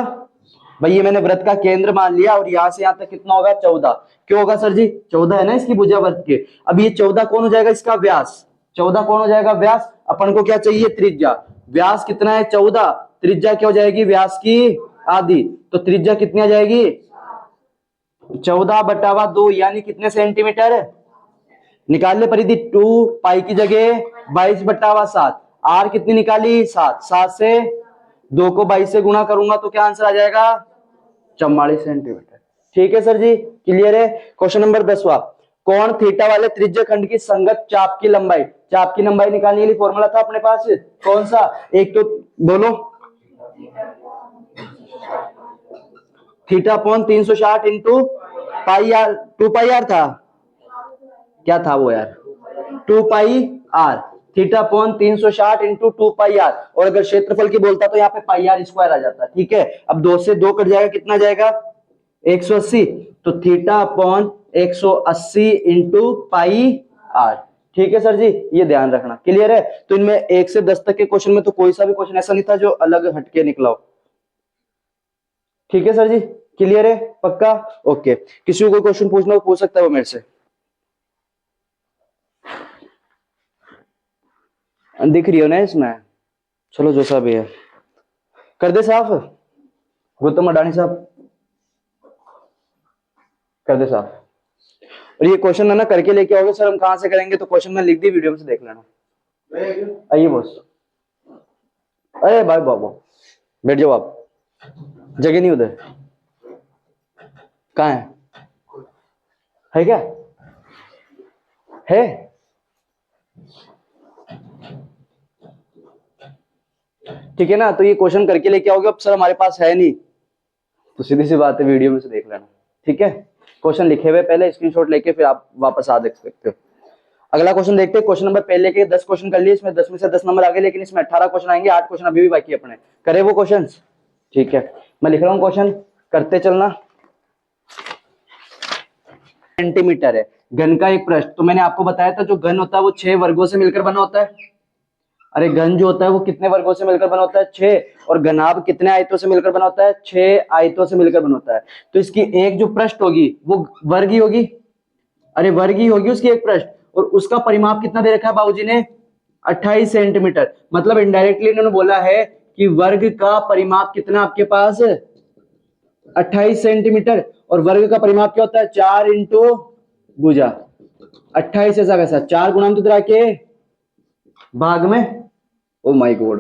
भाई ये मैंने वृत्त का केंद्र मान लिया और यहां से यहां तक कितना होगा 14। क्यों होगा सर जी? 14 है ना इसकी भुजा वृत्त के। अब ये 14 कौन हो जाएगा? इसका व्यास। 14 कौन हो जाएगा? व्यास। अपन को क्या चाहिए? त्रिज्या। व्यास कितना है? 14। त्रिज्या क्या हो जाएगी? व्यास की आधी। तो त्रिज्या कितनी आ जाएगी? 14/2 यानी कितने सेंटीमीटर? निकाल ले परिधि। 2 पाई की जगह 22/7। आर कितनी निकाली? 7। 7 से 2 को 22 से गुणा करूंगा तो क्या आंसर आ जाएगा? 44 सेंटीमीटर। ठीक है सर जी, क्लियर है। क्वेश्चन नंबर 10वां, कोण थीटा वाले त्रिज्य खंड की संगत चाप की लंबाई। चाप की लंबाई निकालने के लिए फॉर्मूला था अपने पास, कौन सा? एक तो बोलो, theta upon 360 into pi r. 2 pi r था, क्या था वो यार? 2 pi r. Theta upon 360 into 2 pi r. और अगर क्षेत्रफल की बोलता तो यहाँ पे पाई आर स्क्वायर आ जाता। ठीक है, अब 2 से 2 कट जाएगा, कितना जाएगा? 180। तो theta upon 180 into pi r. ठीक है सर जी, ये ध्यान रखना। क्लियर है? तो इनमें 1 से 10 तक के क्वेश्चन में तो कोई सा भी क्वेश्चन ऐसा नहीं था जो अलग हटके निकला हो। ठीक है सर जी, क्लियर है? पक्का? ओके। किसी को कोई क्वेश्चन पूछना हो पूछ सकता है वो मेरे से। दिख रही हो ना इसमें? चलो जो सा भी है कर दे साफ। गौतम अडानी साहब कर दे साफ। और ये क्वेश्चन है ना करके लेके आओगे सर, हम कहां से करेंगे? तो क्वेश्चन में लिख दी, वीडियो में से देख लेना। आइए बॉस। अरे भाई बाबू बैठ जाओ आप, जगह नहीं उधर। कहाँ है क्या? है ठीक है ना। तो ये क्वेश्चन करके लेके आओगे। अब सर हमारे पास है नहीं, तो सीधी सी बात है वीडियो में से देख लेना। ठीक है, क्वेश्चन लिखे हुए पहले स्क्रीनशॉट लेके फिर आप वापस आ देख सकते हो। अगला क्वेश्चन देखते हैं। क्वेश्चन नंबर पहले के 10 क्वेश्चन कर लिए, इसमें 10 में से 10 नंबर आ गए, लेकिन इसमें 18 क्वेश्चन आएंगे। 8 क्वेश्चन अभी भी बाकी अपने करे वो क्वेश्चन। ठीक है, मैं लिख रहा हूँ क्वेश्चन, करते चलना। सेंटीमीटर है घन का एक पृष्ठ। तो मैंने आपको बताया था जो घन होता है वो 6 वर्गों से मिलकर बना होता है। अरे घन जो होता है वो कितने वर्गों से मिलकर बना होता है? 6। और घनाभ कितने आयतों से मिलकर बना होता है? 6 आयतों से मिलकर बना होता है। तो इसकी एक जो पृष्ठ होगी वो वर्ग ही होगी। अरे वर्ग ही होगी उसकी एक पृष्ठ। और उसका परिमाप कितना दे रखा है बाबूजी ने? 28 सेंटीमीटर। मतलब इनडायरेक्टली इन्होंने बोला है कि वर्ग का परिमाप कितना आपके पास? 28 सेंटीमीटर। और वर्ग का परिमाप क्या होता है? 4 इंटू भुजा। 28 ऐसा कैसा? 4 गुणा के भाग में, ओ माय गॉड,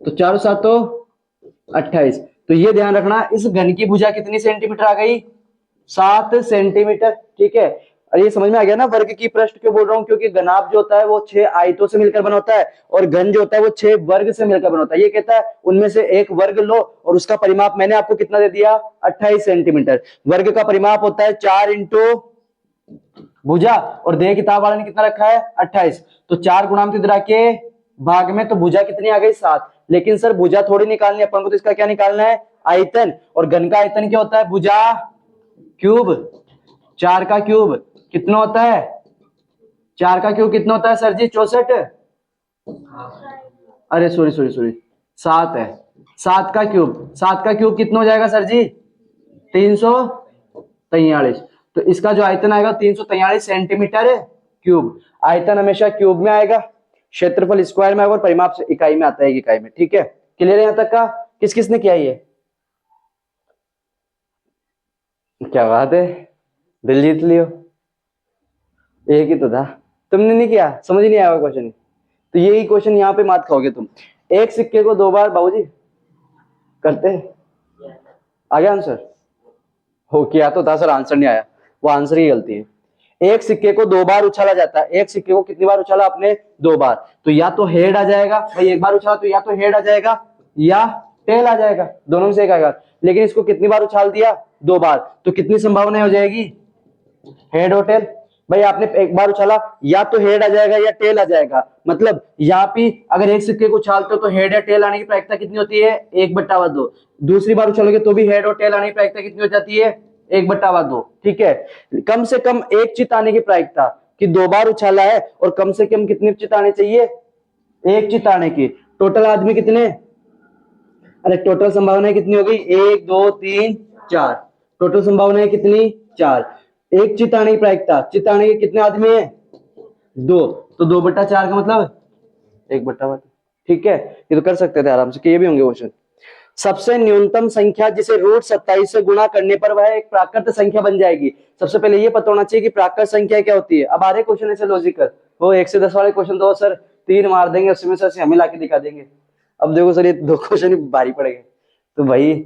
तो 4 7 28। तो ये ध्यान रखना, इस घन की भुजा कितनी सेंटीमीटर आ गई? 7 सेंटीमीटर। ठीक है, और ये समझ में आ गया ना वर्ग की पृष्ठ क्यों बोल रहा हूं? क्योंकि घनाभ जो होता है वो 6 आयतों से मिलकर बना होता है और घन जो होता है वो 6 वर्ग से मिलकर बना होता है। ये कहता है उनमें से एक वर्ग लो और उसका परिमाप मैंने आपको कितना दे दिया? 28 सेंटीमीटर। वर्ग का परिमाप होता है 4 इंटू भुजा, और देह किताब वाले ने कितना रखा है? 28। तो 4 गुणा के भाग में, तो भुजा कितनी आ गई? 7। लेकिन सर भुजा थोड़ी निकालनी है अपन को, तो इसका क्या निकालना है? आयतन। और घन का आयतन क्या होता है? भुजा क्यूब। 4 का क्यूब कितना होता है? 4 का क्यूब कितना होता है सर जी? 64। अरे सॉरी सॉरी सॉरी, 7 है। 7 का क्यूब, 7 का क्यूब कितना हो जाएगा सर जी? 343। तो इसका जो आयतन आएगा 343 सेंटीमीटर क्यूब। आयतन हमेशा क्यूब में आएगा, क्षेत्रफल स्क्वायर में आएगा और परिमाप से इकाई में आता है, इकाई में। ठीक है, क्लियर है यहां तक का? किस किसने किया ये? क्या बात है, दिल जीत लियो। एक ही तो था, तुमने नहीं किया, समझ नहीं आया क्वेश्चन। तो यही क्वेश्चन यहाँ पे मात खाओगे तुम। एक सिक्के को 2 बार बाबूजी करते आ गया आंसर? हो किया तो था सर, आंसर नहीं आया, वो आंसर की गलती है। एक सिक्के को 2 बार उछाला जाता है। एक सिक्के को कितनी बार उछाला आपने? 2 बार। तो या तो हेड आ जाएगा भाई, एक बार उछाला तो या तो हेड आ जाएगा या टेल आ जाएगा, दोनों में से एक आएगा। लेकिन इसको कितनी बार उछाल दिया? 2 बार। तो कितनी संभावना हो जाएगी? हेड और टेल। भाई आपने एक बार उछाला, या तो हेड आ जाएगा या टेल आ जाएगा। मतलब यहाँ पे अगर एक सिक्के को उछालते हो तो हेड या टेल आने की प्रायिकता कितनी होती है? 1/2। दूसरी बार उछालोगे तो भी हेड और टेल आने की प्रायिकता कितनी हो जाती है? 1/2। ठीक है, कम से कम एक चित आने की प्रायिकता कि 2 बार उछाला है, और कम से कम कितने चित आने चाहिए? एक चित आने की। टोटल आदमी कितने? अरे टोटल संभावनाएं कितनी हो गई, 1 2 3 4, टोटल संभावनाएं कितनी, 4। एक चित आने की प्रायिकता, चित आने के कितने आदमी है, 2, तो 2/4 का मतलब 1/8। ठीक है, ये तो कर सकते थे आराम से कि ये भी होंगे क्वेश्चन। सबसे न्यूनतम संख्या जिसे √27 से गुणा करने पर वह एक प्राकृत संख्या बन जाएगी। सबसे पहले ये पता होना चाहिए कि प्राकृत संख्या क्या होती है। अब आ रहे क्वेश्चन ऐसे लॉजिकल, वो 1 से 10 वाले क्वेश्चन तो सर 3 मार देंगे, उसमें से हमें लाके दिखा देंगे। अब देखो सर ये 2 क्वेश्चन भारी पड़ेंगे। तो भाई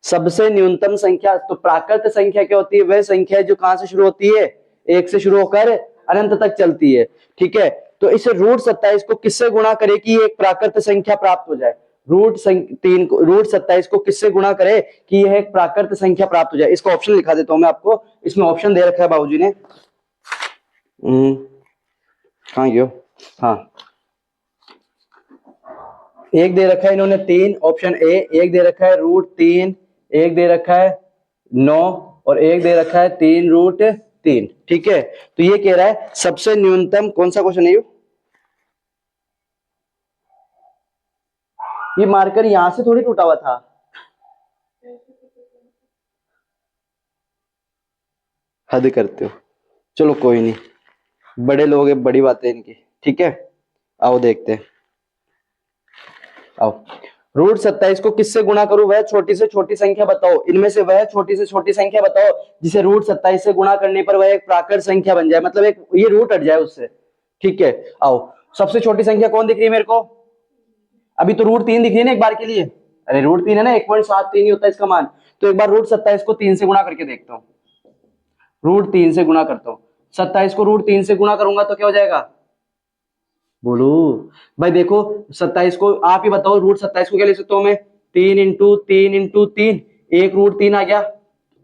सबसे न्यूनतम संख्या, तो प्राकृत संख्या क्या होती है, वह संख्या जो कहां से शुरू होती है, 1 से शुरू होकर अनंत तक चलती है। ठीक है, तो इस √27 को किससे गुणा करे कि एक प्राकृत संख्या प्राप्त हो जाए, √27 को किससे गुणा करे कि यह एक प्राकृत संख्या प्राप्त हो जाए। इसका ऑप्शन लिखा देता हूं मैं आपको, इसमें ऑप्शन दे रखा है बाबूजी ने। कहां गयो, हाँ एक दे रखा है इन्होंने 3, ऑप्शन ए। एक दे रखा है √3, एक दे रखा है 9 और एक दे रखा है 3√3। ठीक है, तो ये कह रहा है सबसे न्यूनतम, कौन सा क्वेश्चन है ये मार्कर यहां से थोड़ी टूटा हुआ था, हद करते हो। चलो कोई नहीं, बड़े लोग हैं, बड़ी बातें इनकी। ठीक है, आओ देखते हैं। आओ, √27 को किससे गुणा करूं, वह छोटी से छोटी संख्या बताओ, इनमें से वह छोटी से छोटी संख्या बताओ जिसे √27 से गुणा करने पर वह एक प्राकृत संख्या बन जाए, मतलब एक ये रूट हट जाए उससे। ठीक है, आओ सबसे छोटी संख्या कौन दिख रही है मेरे को, अभी तो √3 दिख रही है ना एक बार के लिए। अरे √3 है ना, 1.73 ही होता है इसका मान। तो एक बार √27 को 3 से गुणा करके देखता हूँ, √3 से गुणा करता हूँ, 27 को √3 से गुणा करूंगा तो क्या हो जाएगा, बोलो भाई। देखो 27 को आप ही बताओ, √27 को क्या ले सकता हूं मैं, 3 इंटू 3 इंटू 3, एक √3 आ गया,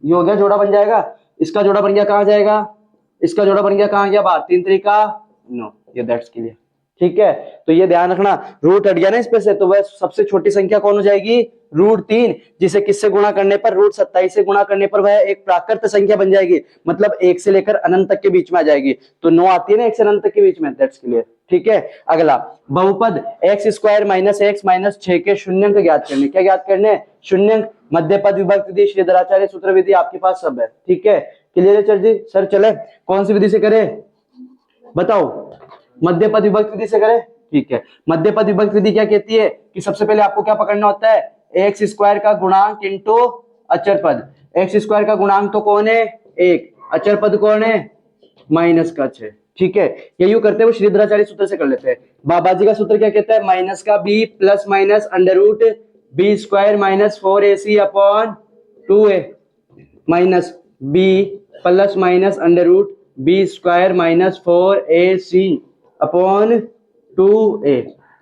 ये हो गया, जोड़ा बन जाएगा। इसका जोड़ा बन गया कहां जाएगा, इसका जोड़ा बन गया कहां गया बाहर, 3 3 का 9, ये दैट्स क्लियर। ठीक है, तो ये ध्यान रखना, रूट हट गया ना इस पे से, तो वह सबसे छोटी संख्या कौन हो जाएगी, √3, जिसे किससे गुणा करने पर, √27 से गुणा करने पर वह एक प्राकृत संख्या बन जाएगी, मतलब 1 से लेकर अनंत तक के बीच में आ जाएगी। तो 9 आती है ना 1 से अनंत तक के बीच में, दैट्स क्लियर। ठीक है, अगला बहुपद x² - x - 6 के शून्यंक ज्ञात करने, क्या ज्ञात करने, शून्यंक। मध्य पद विभक्त विधि, श्रीधराचार्य सूत्र विधि आपके पास सब है। ठीक है, क्लियर है सर जी, सर चले कौन सी विधि से करें बताओ, मध्य पद विभक्त विधि से करें। ठीक है, मध्य पद विभक्त विधि क्या कहती है कि सबसे पहले आपको क्या पकड़ना होता है, x² का गुणांक इंटू अचर पद। x² का गुणांक तो कौन है 1, अचर पद कौन है -6। ठीक है, ये यूं करते हुए श्रीधराचार्य सूत्र से कर लेते हैं। बाबाजी का सूत्र क्या कहता है, माइनस का b plus minus √b² - 4ac upon 2a minus b plus minus √b² - 4ac upon 2a।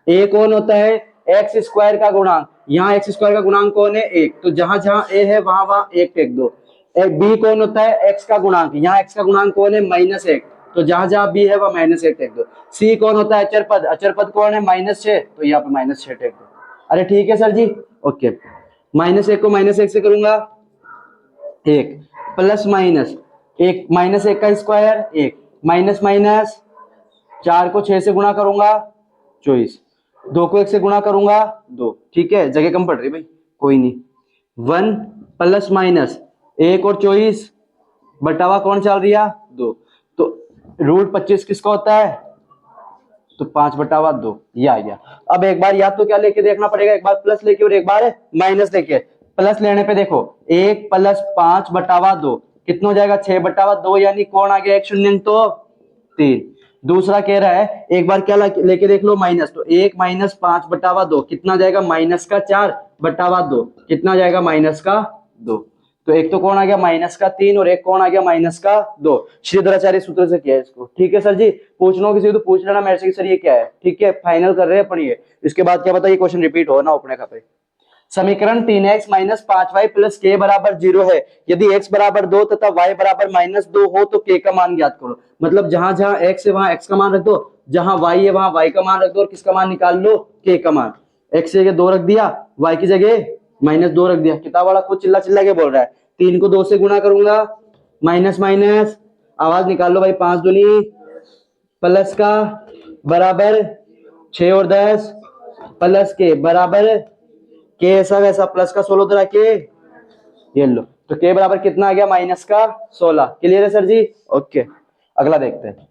a कौन होता है, x² का गुणांक, यहाँ x² का गुणांक कौन है 1, तो जहां जहां a है वहां वहां 1 टेक दो। b कौन होता है x का गुणांक, यहाँ x का गुणांक कौन है -1, तो जहां जहां b है वह -1 टेक दो। c कौन होता है अचर पद, अचर पद कौन है -6, तो यहाँ पे -6 टेक दो। अरे ठीक है सर जी, ओके। -1 को -1 से करूंगा 1 प्लस माइनस 1 -1 का स्क्वायर 1 माइनस माइनस 4 को 6 से गुणा करूंगा 24, 2 को 1 से गुणा करूंगा 2। ठीक है, जगह कम पड़ रही भाई, कोई नहीं। 1 प्लस माइनस 1 और 24 बटावा कौन चल रही है 2, तो √25 किसका होता है, तो 5/2 ये आ गया। अब एक बार या तो क्या लेके देखना पड़ेगा, एक बार प्लस लेके और एक बार माइनस लेके। प्लस लेने पे देखो 1 प्लस 5/2 कितना हो जाएगा 6/2, यानी कौन आ गया एक शून्य तो 3। दूसरा कह रहा है एक बार क्या लेके देख लो माइनस, तो 1 - 5/2 कितना जाएगा -4/2 कितना जाएगा -2। तो एक तो कौन आ गया -3 और एक कौन आ गया -2। श्रीधराचार्य सूत्र से किया है इसको। ठीक है सर जी, पूछना किसी तो पूछ लेना मेरे से सर ये क्या है। ठीक है, फाइनल कर रहे हैं अपन ये, इसके बाद क्या पता ये क्वेश्चन रिपीट हो ना अपने का पे। समीकरण 3x - 5y + k = 0 है, यदि x = 2 तथा y = -2 हो तो k का मान ज्ञात करो। मतलब जहां जहां x है वहां x का मान रख दो, जहां y है वहां y का मान रख दो और किसका मान निकाल लो k का मान। x की जगह 2 रख दिया, y की जगह -2 रख दिया। किताब वाला खुद चिल्ला चिल्ला के बोल रहा है, 3 को 2 से गुणा करूंगा माइनस माइनस आवाज निकाल लो भाई, 5 दूनी प्लस का बराबर 6 और 10 प्लस के बराबर के ऐसा वैसा, प्लस का 16 उधर आके ये लो, तो के बराबर कितना आ गया, माइनस का 16। क्लियर है सर जी? ओके, अगला देखते हैं।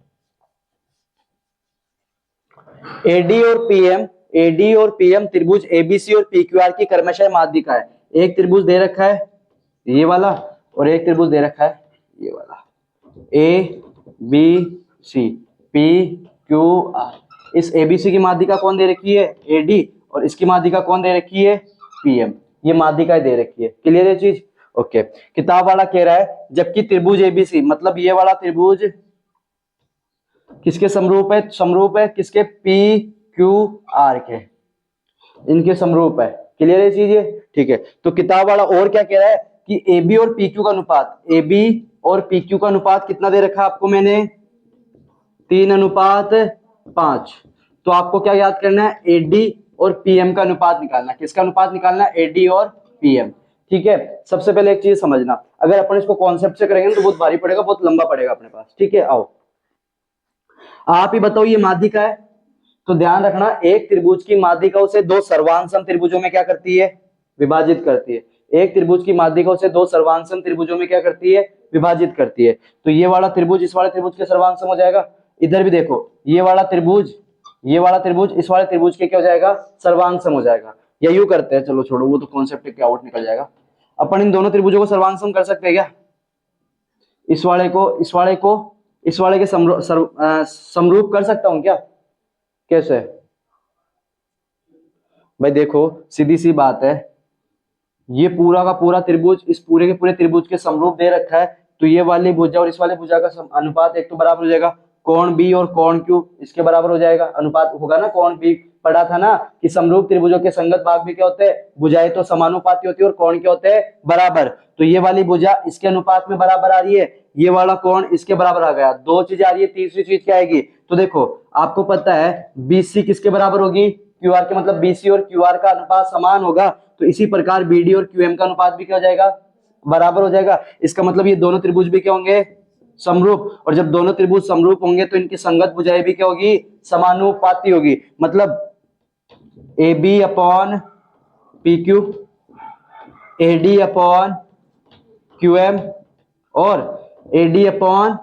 एडी और पीएम त्रिभुज एबीसी और पीक्यूआर की क्रमशः माध्यिका है। एक त्रिभुज दे रखा है ये वाला, और एक त्रिभुज दे रखा है ये वाला, A B C P Q R. इस एबीसी की माध्यिका कौन दे रखी है, एडी, और इसकी माध्यिका कौन दे रखी है, पीएम। ये माध्यिका दे रखी है। क्लियर है चीज? ओके, किताब वाला कह रहा है जबकि त्रिभुज एबीसी, मतलब ये वाला त्रिभुज किसके समरूप है, समरूप है किसके, पी क्यू आर के, इनके समरूप है। क्लियर है चीज? ठीक है, तो किताब वाला और क्या कह रहा है कि AB और PQ का अनुपात, AB और PQ का अनुपात कितना दे रखा है आपको मैंने, 3:5। तो आपको क्या याद करना है, AD और PM का अनुपात निकालना। किसका अनुपात निकालना है, AD और PM। ठीक है, सबसे पहले एक चीज समझना, अगर अपन इसको कॉन्सेप्ट से करेंगे तो बहुत भारी पड़ेगा, बहुत लंबा पड़ेगा अपने पास। ठीक है, आओ आप ही बताओ, ये माध्यिका है, तो ध्यान रखना एक त्रिभुज की माध्यिका उसे दो सर्वांग त्रिभुजों में क्या करती है, विभाजित करती है। एक त्रिभुज की माध्यिका उसे दो सर्वांग त्रिभुजों में क्या करती है, विभाजित करती है। तो ये वाला त्रिभुज इस वाले त्रिभुज के सर्वांग हो जाएगा। इधर भी देखो, ये वाला त्रिभुज इस वाले त्रिभुज के क्या हो जाएगा, सर्वांग हो जाएगा। या यूं करते हैं, चलो छोड़ो वो तो कॉन्सेप्ट के आउट निकल जाएगा। अपन इन दोनों त्रिभुजों को सर्वांग कर सकते हैं क्या, इस वाले के समरूप कर सकता हूं क्या, कैसे? भाई देखो सीधी सी बात है, ये पूरा का पूरा त्रिभुज इस पूरे के पूरे त्रिभुज के समरूप दे रखा है, तो ये वाली भुजा और इस वाले भुजा का अनुपात एक तो बराबर हो जाएगा, कोण बी और कोण क्यू इसके बराबर हो जाएगा, अनुपात होगा ना। कोण बी पढ़ा था ना कि समरूप त्रिभुजों के संगत भाग भी क्या होते हैं, भुजाएं तो समानुपाती होती है और कोण क्या होते हैं, बराबर। तो ये वाली भुजा इसके अनुपात में बराबर आ रही है, ये वाला कोण इसके बराबर आ गया। दो चीज आ रही है, तीसरी चीज क्या आएगी, तो देखो आपको पता है बीसी किसके बराबर होगी, क्यूआर के, मतलब बीसी और क्यूआर का अनुपात समान होगा। तो इसी प्रकार बीडी और क्यूएम का अनुपात भी क्या हो जाएगा, बराबर हो जाएगा। इसका मतलब ये दोनों त्रिभुज भी क्या होंगे, समरूप। और जब दोनों त्रिभुज समरूप होंगे तो इनकी संगत भुजाएं भी क्या होगी, समानुपाती होगी। मतलब AB upon PQ, AD upon QM और AD अपॉन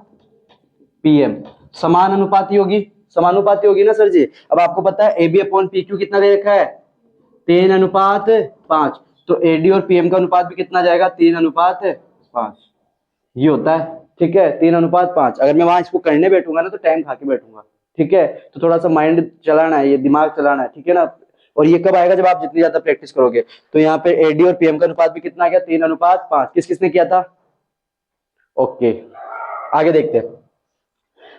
PM समान अनुपाती होगी, समानुपाती होगी ना सर जी। अब आपको पता है AB अपॉन PQ कितना दे रखा है, 3:5। तो AD और PM का अनुपात भी कितना जाएगा, 3:5। ये होता है। ठीक है, 3:5। अगर मैं वहां इसको करने बैठूंगा ना तो टाइम खा के बैठूंगा। ठीक है, तो थोड़ा सा माइंड चलाना है, ये दिमाग चलाना है। ठीक है ना, और ये कब आएगा, जब आप जितनी ज्यादा प्रैक्टिस करोगे। तो यहाँ पे AD और PM का अनुपात भी कितना आ गया, 3:5। किस किसने किया था? ओके, आगे देखते हैं।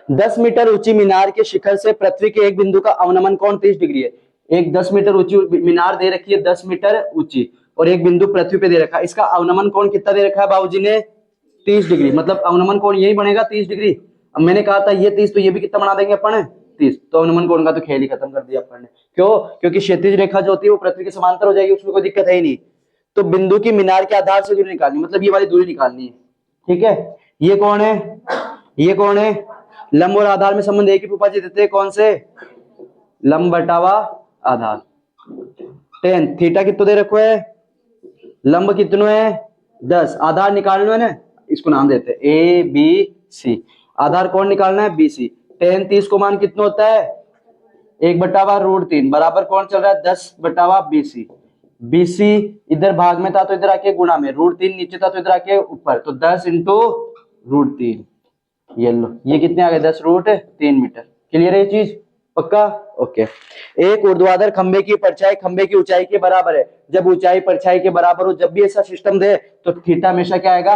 10 मीटर ऊंची मीनार के शिखर से पृथ्वी के एक बिंदु का अवनमन कोण 30 डिग्री है। एक 10 मीटर ऊंची मीनार दे रखी है, 10 मीटर ऊंची, और एक बिंदु पृथ्वी पे दे रखा है। इसका अवनमन कोण कितना दे रखा है बाबूजी ने, 30 डिग्री। मतलब अवनमन कोण यही बनेगा 30 डिग्री। अब मैंने कहा था ये 30, तो ये भी कितना बना देंगे अपन, 30। तो अवनमन कोण का तो खेल ही खत्म कर दिया अपन ने। क्यों? क्योंकि क्षैतिज रेखा जो होती है वो पृथ्वी के समांतर हो जाएगी, उसमें कोई दिक्कत है ही नहीं। तो बिंदु की मीनार के आधार से दूरी निकालनी, मतलब ये वाली दूरी निकालनी है। ठीक है, ये कौन है, ये कौन है, लंब और आधार में संबंध एक ही फूफा जी देते हैं, कौन से, लंब बटावा आधार। tan थीटा कितना दे रखो है, लंब कितनो है 10, आधार निकालना है ना, इसको नाम देते हैं ABC। आधार कौन निकालना है, BC। tan 30 को मान कितना होता है, 1/√3 बराबर कौन चल रहा है, 10/BC। BC इधर भाग में था तो इधर आके गुणा में, √3 नीचे था तो इधर आके ऊपर, तो 10 × √3। ये लो, ये कितने आ गए, 10√3 मीटर। क्लियर है ये चीज, पक्का? ओके। एक ऊर्ध्वाधर खंबे की परछाई खंबे की ऊंचाई के बराबर है। जब ऊंचाई परछाई के बराबर हो, जब भी ऐसा सिस्टम दे तो थीटा हमेशा क्या आएगा,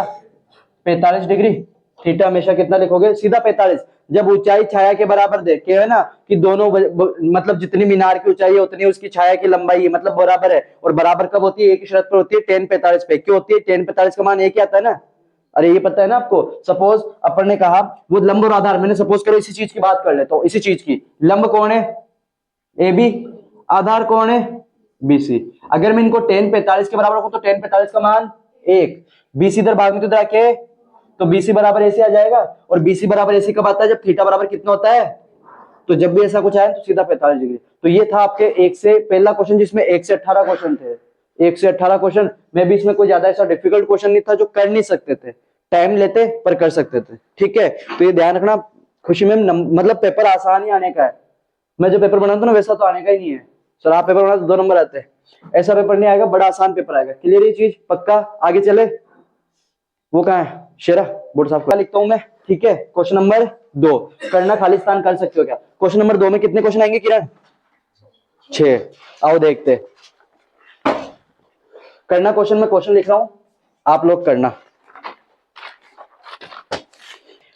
45 डिग्री। थीटा हमेशा कितना लिखोगे, सीधा 45। जब ऊंचाई छाया के बराबर दे, क्या है ना कि दोनों मतलब जितनी मीनार की ऊंचाई है उतनी उसकी छाया की लंबाई है, मतलब बराबर है। और बराबर कब होती है, एक ही शर्त पर होती है, tan 45 पे। क्यों होती है, tan 45 का मान एक ही आता है ना। अरे ये पता है ना आपको। सपोज अपन ने कहा वो लंब और आधार, मैंने सपोज करो इसी चीज की बात कर लेता हूं, इसी चीज की। लंब कौन है, AB, आधार कौन है, BC। अगर मैं इनको tan 45 के बराबर रखूं तो tan 45 का मान 1, BC इधर भाग में तो इधर आके, तो BC बराबर ऐसे आ जाएगा। और BC बराबर ऐसे कब आता है, जब थीटा बराबर कितना होता है। तो जब भी ऐसा कुछ आए तो सीधा 45 डिग्री। तो ये था आपके 1 से पहला क्वेश्चन, जिसमें 1 से 18 क्वेश्चन थे। 118 क्वेश्चन में भी इसमें कोई ज्यादा ऐसा डिफिकल्ट क्वेश्चन नहीं था जो कर नहीं सकते थे, टाइम लेते पर कर सकते थे। ठीक है, तो ये ध्यान रखना। खुशी में मतलब पेपर आसान ही आने का है। मैं जो पेपर बनाता हूँ ना वैसा तो आने का ही नहीं है। सर आप पेपर बनाते 2 नंबर आते हैं, ऐसा पेपर नहीं आएगा, बड़ा आसान पेपर आएगा। क्लियर ये चीज? पक्का? आगे चले। वो कहाँ है शेरा? बोर्ड साफ कर लिखता हूं मैं। ठीक है, क्वेश्चन नंबर 2 करना खालिस्तान कर सकते हो क्या? क्वेश्चन नंबर 2 में कितने क्वेश्चन आएंगे किरण? 6। आओ देखते। करना क्वेश्चन में क्वेश्चन लिख रहा हूं, आप लोग करना।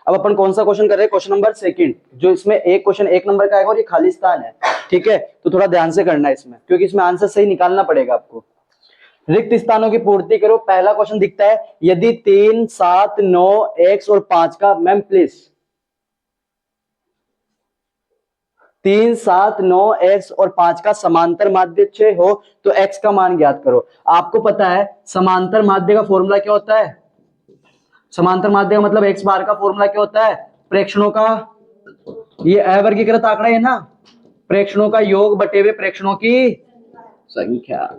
अब अपन कौन सा क्वेश्चन कर रहे हैं? क्वेश्चन नंबर 2, जो इसमें एक क्वेश्चन 1 नंबर का आएगा और ये खालिस्तान है। ठीक है, तो थोड़ा ध्यान से करना है इसमें, क्योंकि इसमें आंसर सही निकालना पड़ेगा आपको। रिक्त स्थानों की पूर्ति करो। पहला क्वेश्चन दिखता है, यदि 3, 7, 9, x और 5 का, मैम प्लीज 3, 7, 9, x और 5 का समांतर माध्य 6 हो तो x का मान ज्ञात करो। आपको पता है समांतर माध्य का फॉर्मूला क्या होता है? समांतर माध्य का मतलब x बार का फॉर्मूला क्या होता है? प्रेक्षणों का, ये अवर्गीकृत आंकड़ा है ना, प्रेक्षणों का योग बटे हुए प्रेक्षणों की संख्या।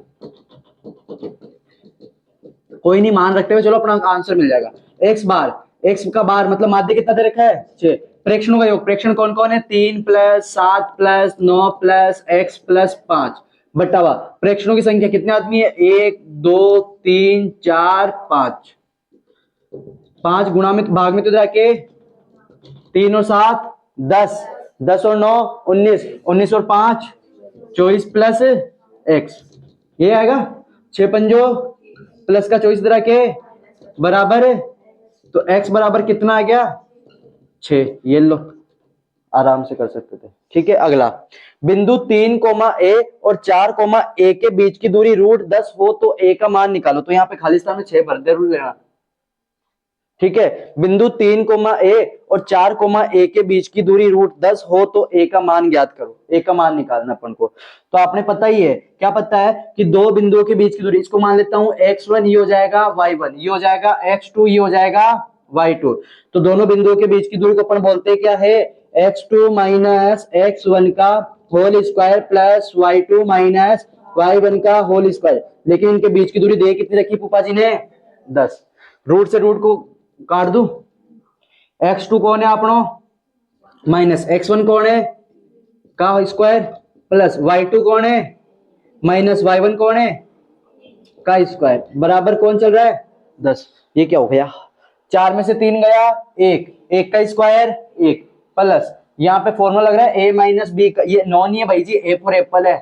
कोई नहीं, मान रखते हुए चलो अपना आंसर मिल जाएगा। x बार, x का बार मतलब माध्य कितना दे रखा है? 6। प्रेक्षणों का योग, प्रेक्षण कौन कौन है? 3 + 7 + 9 + x + 5 बटा हुआ प्रेक्षणों की संख्या कितने आदमी है? 1 2 3 4 5। 5 गुणा में भाग में तो जाके 3 और 7 10, 10 और 9 19, 19 और 5 24 + x, ये आएगा 6 पंजो प्लस का 24 इधर के बराबर, तो x बराबर कितना आ गया? 6। ये लो, आराम से कर सकते थे। ठीक है, अगला बिंदु 3, a और 4, a के बीच की दूरी √10 हो तो a का मान निकालो। तो यहाँ पे खालिस्तान में 6 भर दे लेना। ठीक है, बिंदु 3, a और 4, a के बीच की दूरी √10 हो तो a का मान ज्ञात करो। a का मान निकालना अपन को। तो आपने पता ही है, क्या पता है कि दो बिंदुओं के बीच की दूरी, इसको मान लेता हूं x1, ये हो जाएगा y1, ये हो जाएगा x2, ये हो जाएगा y2। तो दोनों बिंदुओं के बीच की दूरी को अपन बोलते हैं क्या है? x2 - x1 का whole square plus y2 - y1 का होल स्क्वायर। लेकिन इनके बीच की दूरी दे कितनी रखी फूफा जी ने? 10। रूट से रूट को काट दू। x2 कौन है आपनो? माइनस x1 कौन है? का स्क्वायर प्लस y2 कौन है? माइनस y1 कौन है? का स्क्वायर बराबर कौन चल रहा है? 10। ये क्या हो गया? 4 में से 3 गया 1, 1 का स्क्वायर 1 प्लस यहाँ पे फॉर्मूला लग रहा है a - b का, ये नॉन है भाई जी, a फॉर एप्पल है,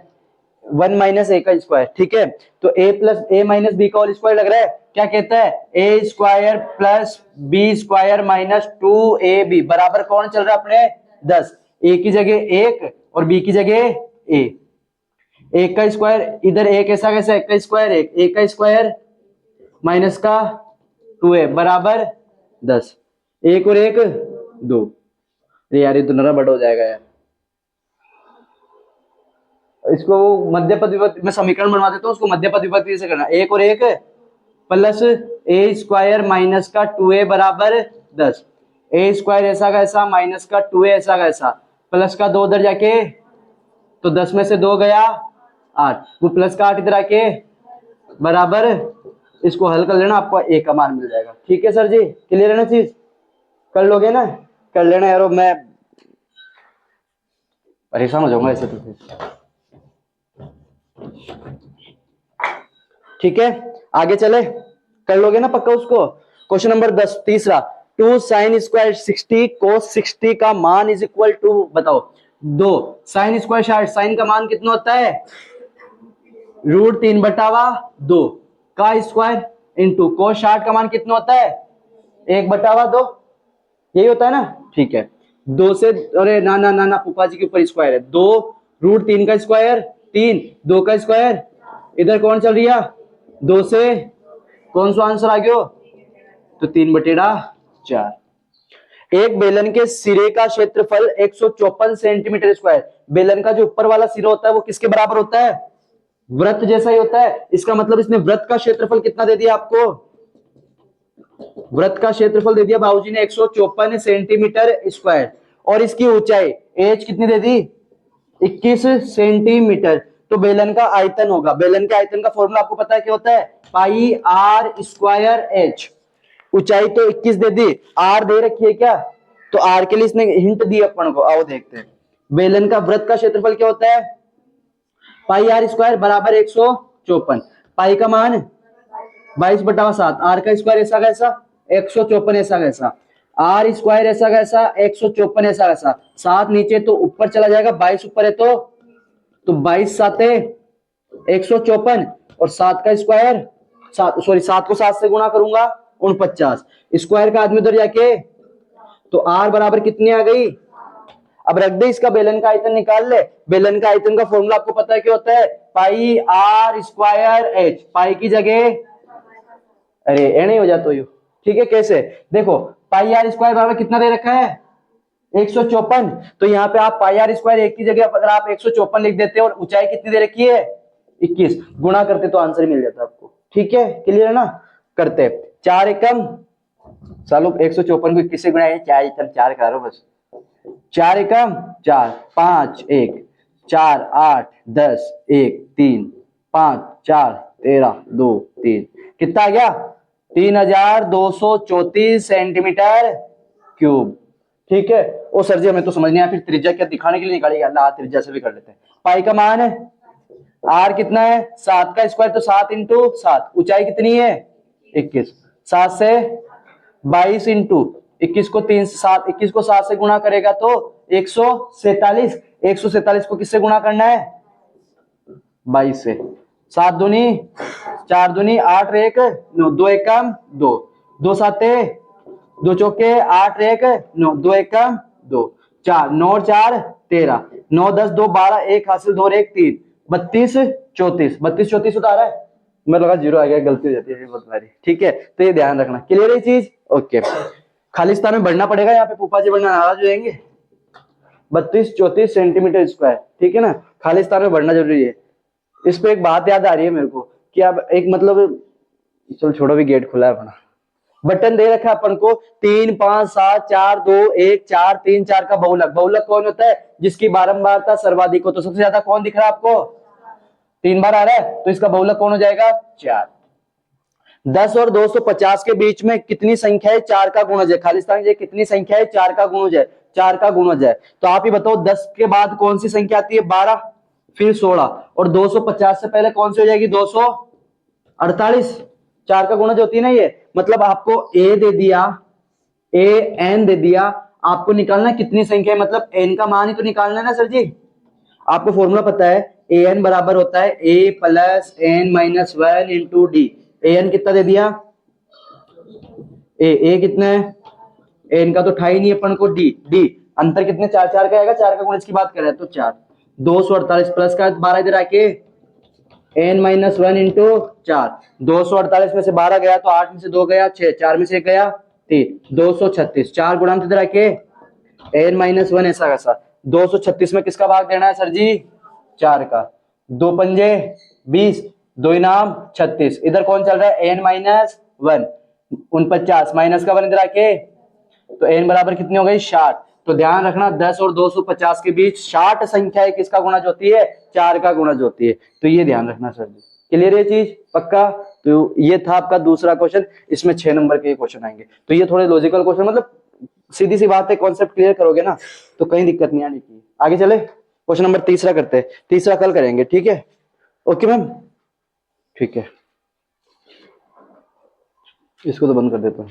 1 - a का स्क्वायर। ठीक है, तो a - b का होल स्क्वायर लग रहा है, क्या कहता है? a square plus b square minus 2ab बराबर कौन चल रहा है अपने? 10। a की जगह 1 और b की जगह a। 1 का स्क्वायर इधर 1 ऐसा कैसा? 1 का स्क्वायर 1, 1 का स्क्वायर माइनस का 2a बराबर 10। 1 और 1 2। यार ये तो नरा बड़ा हो जाएगा यार। इसको मध्य पद विभक्ति में समीकरण बनवा देता हूँ, उसको मध्य पद विभक्ति से करना। 1 और 1 प्लस a स्क्वायर माइनस का 2a बराबर 10। a स्क्वायर ऐसा कैसा माइनस का 2a ऐसा कैसा, प्लस का 2 उधर जाके, तो 10 में से 2 गया 8, वो प्लस का 8 इधर आके बराबर, इसको हल कर लेना, आपको a का मान मिल जाएगा। ठीक है सर जी, क्लियर है ना चीज? कर लोगे ना? कर लेना यार, मैं परेशान हो जाऊंगा ऐसे तो फिर। ठीक है, आगे चले, कर लोगे ना पक्का उसको? क्वेश्चन नंबर 10 तीसरा, 2 sin स्क्वायर 60 cos 60 का मान इज इक्वल टू, बताओ 2 sin स्क्वायर 60, साइन का मान कितना होता है? √3/2 का स्क्वायर इंटू cos 60 का मान कितना होता है? 1/2, यही होता है ना? ठीक है, 2 से, अरे ना ना ना ना फूफा जी के ऊपर स्क्वायर है, 2 √3 का स्क्वायर 3, 2 का स्क्वायर, इधर कौन चल रही है? 2 से कौन सा आंसर आ गया? तो 3/4। एक बेलन के सिरे का क्षेत्रफल 154 सेंटीमीटर स्क्वायर। बेलन का जो ऊपर वाला सिरा होता है वो किसके बराबर होता है? वृत्त जैसा ही होता है। इसका मतलब इसने वृत्त का क्षेत्रफल कितना दे दिया आपको? वृत्त का क्षेत्रफल दे दिया बाबूजी ने 154 सेंटीमीटर स्क्वायर, और इसकी ऊंचाई h कितनी दे दी? 21 सेंटीमीटर। तो बेलन का आयतन होगा। बेलन के आयतन का फॉर्मूला आपको पता है क्या होता है, पाई आर स्क्वायर एच। ऊंचाई तो 21 दे दी, आर दे रखी है क्या, तो आर के लिए इसने हिंट दी अपन को। आओ देखते हैं, बेलन का वृत्त का क्षेत्रफल क्या होता है, पाई आर स्क्वायर बराबर 154। पाई का मान 22/7, आर का स्क्वायर ऐसा कैसा 154 ऐसा कैसा, आर स्क्वायर ऐसा कैसा 154 ऐसा कैसा, 7 नीचे तो ऊपर चला जाएगा, 22 ऊपर है तो 22 साते 154 और 7 का स्क्वायर 7 को 7 से गुणा करूंगा 49, स्क्वायर का आदमी उधर जाके तो आर बराबर कितनी आ गई। अब रख दे, इसका बेलन का आयतन निकाल ले। बेलन का आयतन का फॉर्मूला आपको पता है क्या होता है, पाई आर स्क्वायर एच। पाई की जगह अरे ए नहीं हो जाता यू, ठीक है। कैसे देखो, पाई आर स्क्वायर बराबर कितना दे रखा है 154, तो यहाँ पे आप पाई आर स्क्वायर एक की जगह अगर आप 154 लिख देते और ऊंचाई कितनी दे रखी है 21, गुणा करते तो आंसर मिल जाता आपको। ठीक है, क्लियर है ना। करते 4 एकम सालो 154 को 21 से गुणा, 4 करो बस, 4 एकम 4, 5 1 4 8 10 1 3 5 4 13 2 3, कितना आ गया 3234 सेंटीमीटर क्यूब। ठीक है। ओ सर जी हमें तो समझ नहीं आया, फिर त्रिज्या क्या दिखाने के लिए निकाली, अल्लाह त्रिज्या से भी कर लेते हैं। पाई का मान है, आर कितना है 7 का स्क्वायर तो 7 इंटू 7, ऊंचाई कितनी है 21, 7 से 22 इंटू 21 को 3 से 7, 21 को 7 से गुणा करेगा तो 147, 147 को किससे गुणा करना है 22 से, 7 दूनी 4 दूनी 8 1 9, 2 एकम 2, 2 साते 2 चौके 8 1 9, 2 एकम 2, 4 9 4 13, 9 10 2 12, 1 हासिल 2 1 3, 32 34, 32 34 उतारा है, मैं लगा 0 आ गया, गलती हो जाती है बहुत बारी। ठीक है, तो ये ध्यान रखना, क्लियर है ये चीज। ओके, खालिस्तान में बढ़ना पड़ेगा, यहाँ पे फूफा जी बढ़ना नाराज हो जाएंगे। 32 34 सेंटीमीटर स्क्वायर, ठीक है ना, खालिस्तान में बढ़ना जरूरी है। इस पे एक बात याद आ रही है मेरे को कि अब एक मतलब, चलो छोड़ो भी, गेट खुला है अपना, बटन दे रखा है अपन को 3 5 7 4 2 1 4 3 4 का बहुलक। बहुलक कौन होता है, जिसकी बारंबारता सर्वाधिक हो। तो सबसे ज्यादा कौन दिख रहा है आपको 3 बार आ रहा है, तो इसका बहुलक कौन हो जाएगा 4। 10 और 250 के बीच में कितनी संख्या है 4 का गुणज है, खालिस्तान की कितनी संख्या है 4 का गुणज है, 4 का गुणज है। तो आप ही बताओ 10 के बाद कौन सी संख्या आती है 12, फिर 16, और 250 से पहले कौन सी हो जाएगी 248, 4 का गुणज होती है ना ये। मतलब आपको ए दे दिया, ए एन दे दिया, आपको निकालना कितनी संख्या है, मतलब एन का मान ही तो निकालना है ना सर जी। आपको फॉर्मूला पता है, ए एन बराबर होता है a plus n minus 1 into d. A n कितना दे दिया, ए कितना है, एन का तो था ही नहीं अपन को, डी डी अंतर कितने 4 4 का आएगा, 4 का गुणज की बात कर रहे हैं तो 4, 248 प्लस का 12 इधर आके n माइनस 1 इंटू 4, 248 में से 12 गया तो 8 में से 2 गया 6, 4 में से 1 गया 3, 236, 4 गुणा इधर आके n माइनस 1 ऐसा कैसा, 236 में किसका भाग देना है सर जी 4 का, 2 पंजे 20, 2 इनाम 36, इधर कौन चल रहा है n माइनस 1, 49 माइनस का 1 इधर आके, तो n बराबर कितनी हो गई 60। तो ध्यान रखना 10 और 250 के बीच 60 संख्या है किसका गुणज होती है 4 का गुणज होती है। तो ये ध्यान रखना सर जी, क्लियर है चीज पक्का। तो ये था आपका दूसरा क्वेश्चन, इसमें 6 नंबर के क्वेश्चन आएंगे। तो ये थोड़े लॉजिकल क्वेश्चन, मतलब सीधी सी बात है, कॉन्सेप्ट क्लियर करोगे ना तो कहीं दिक्कत नहीं आने की। आगे चले, क्वेश्चन नंबर तीसरा करते हैं, तीसरा कल करेंगे, ठीक है। ओके मैम, ठीक है, इसको तो बंद कर देता हूँ।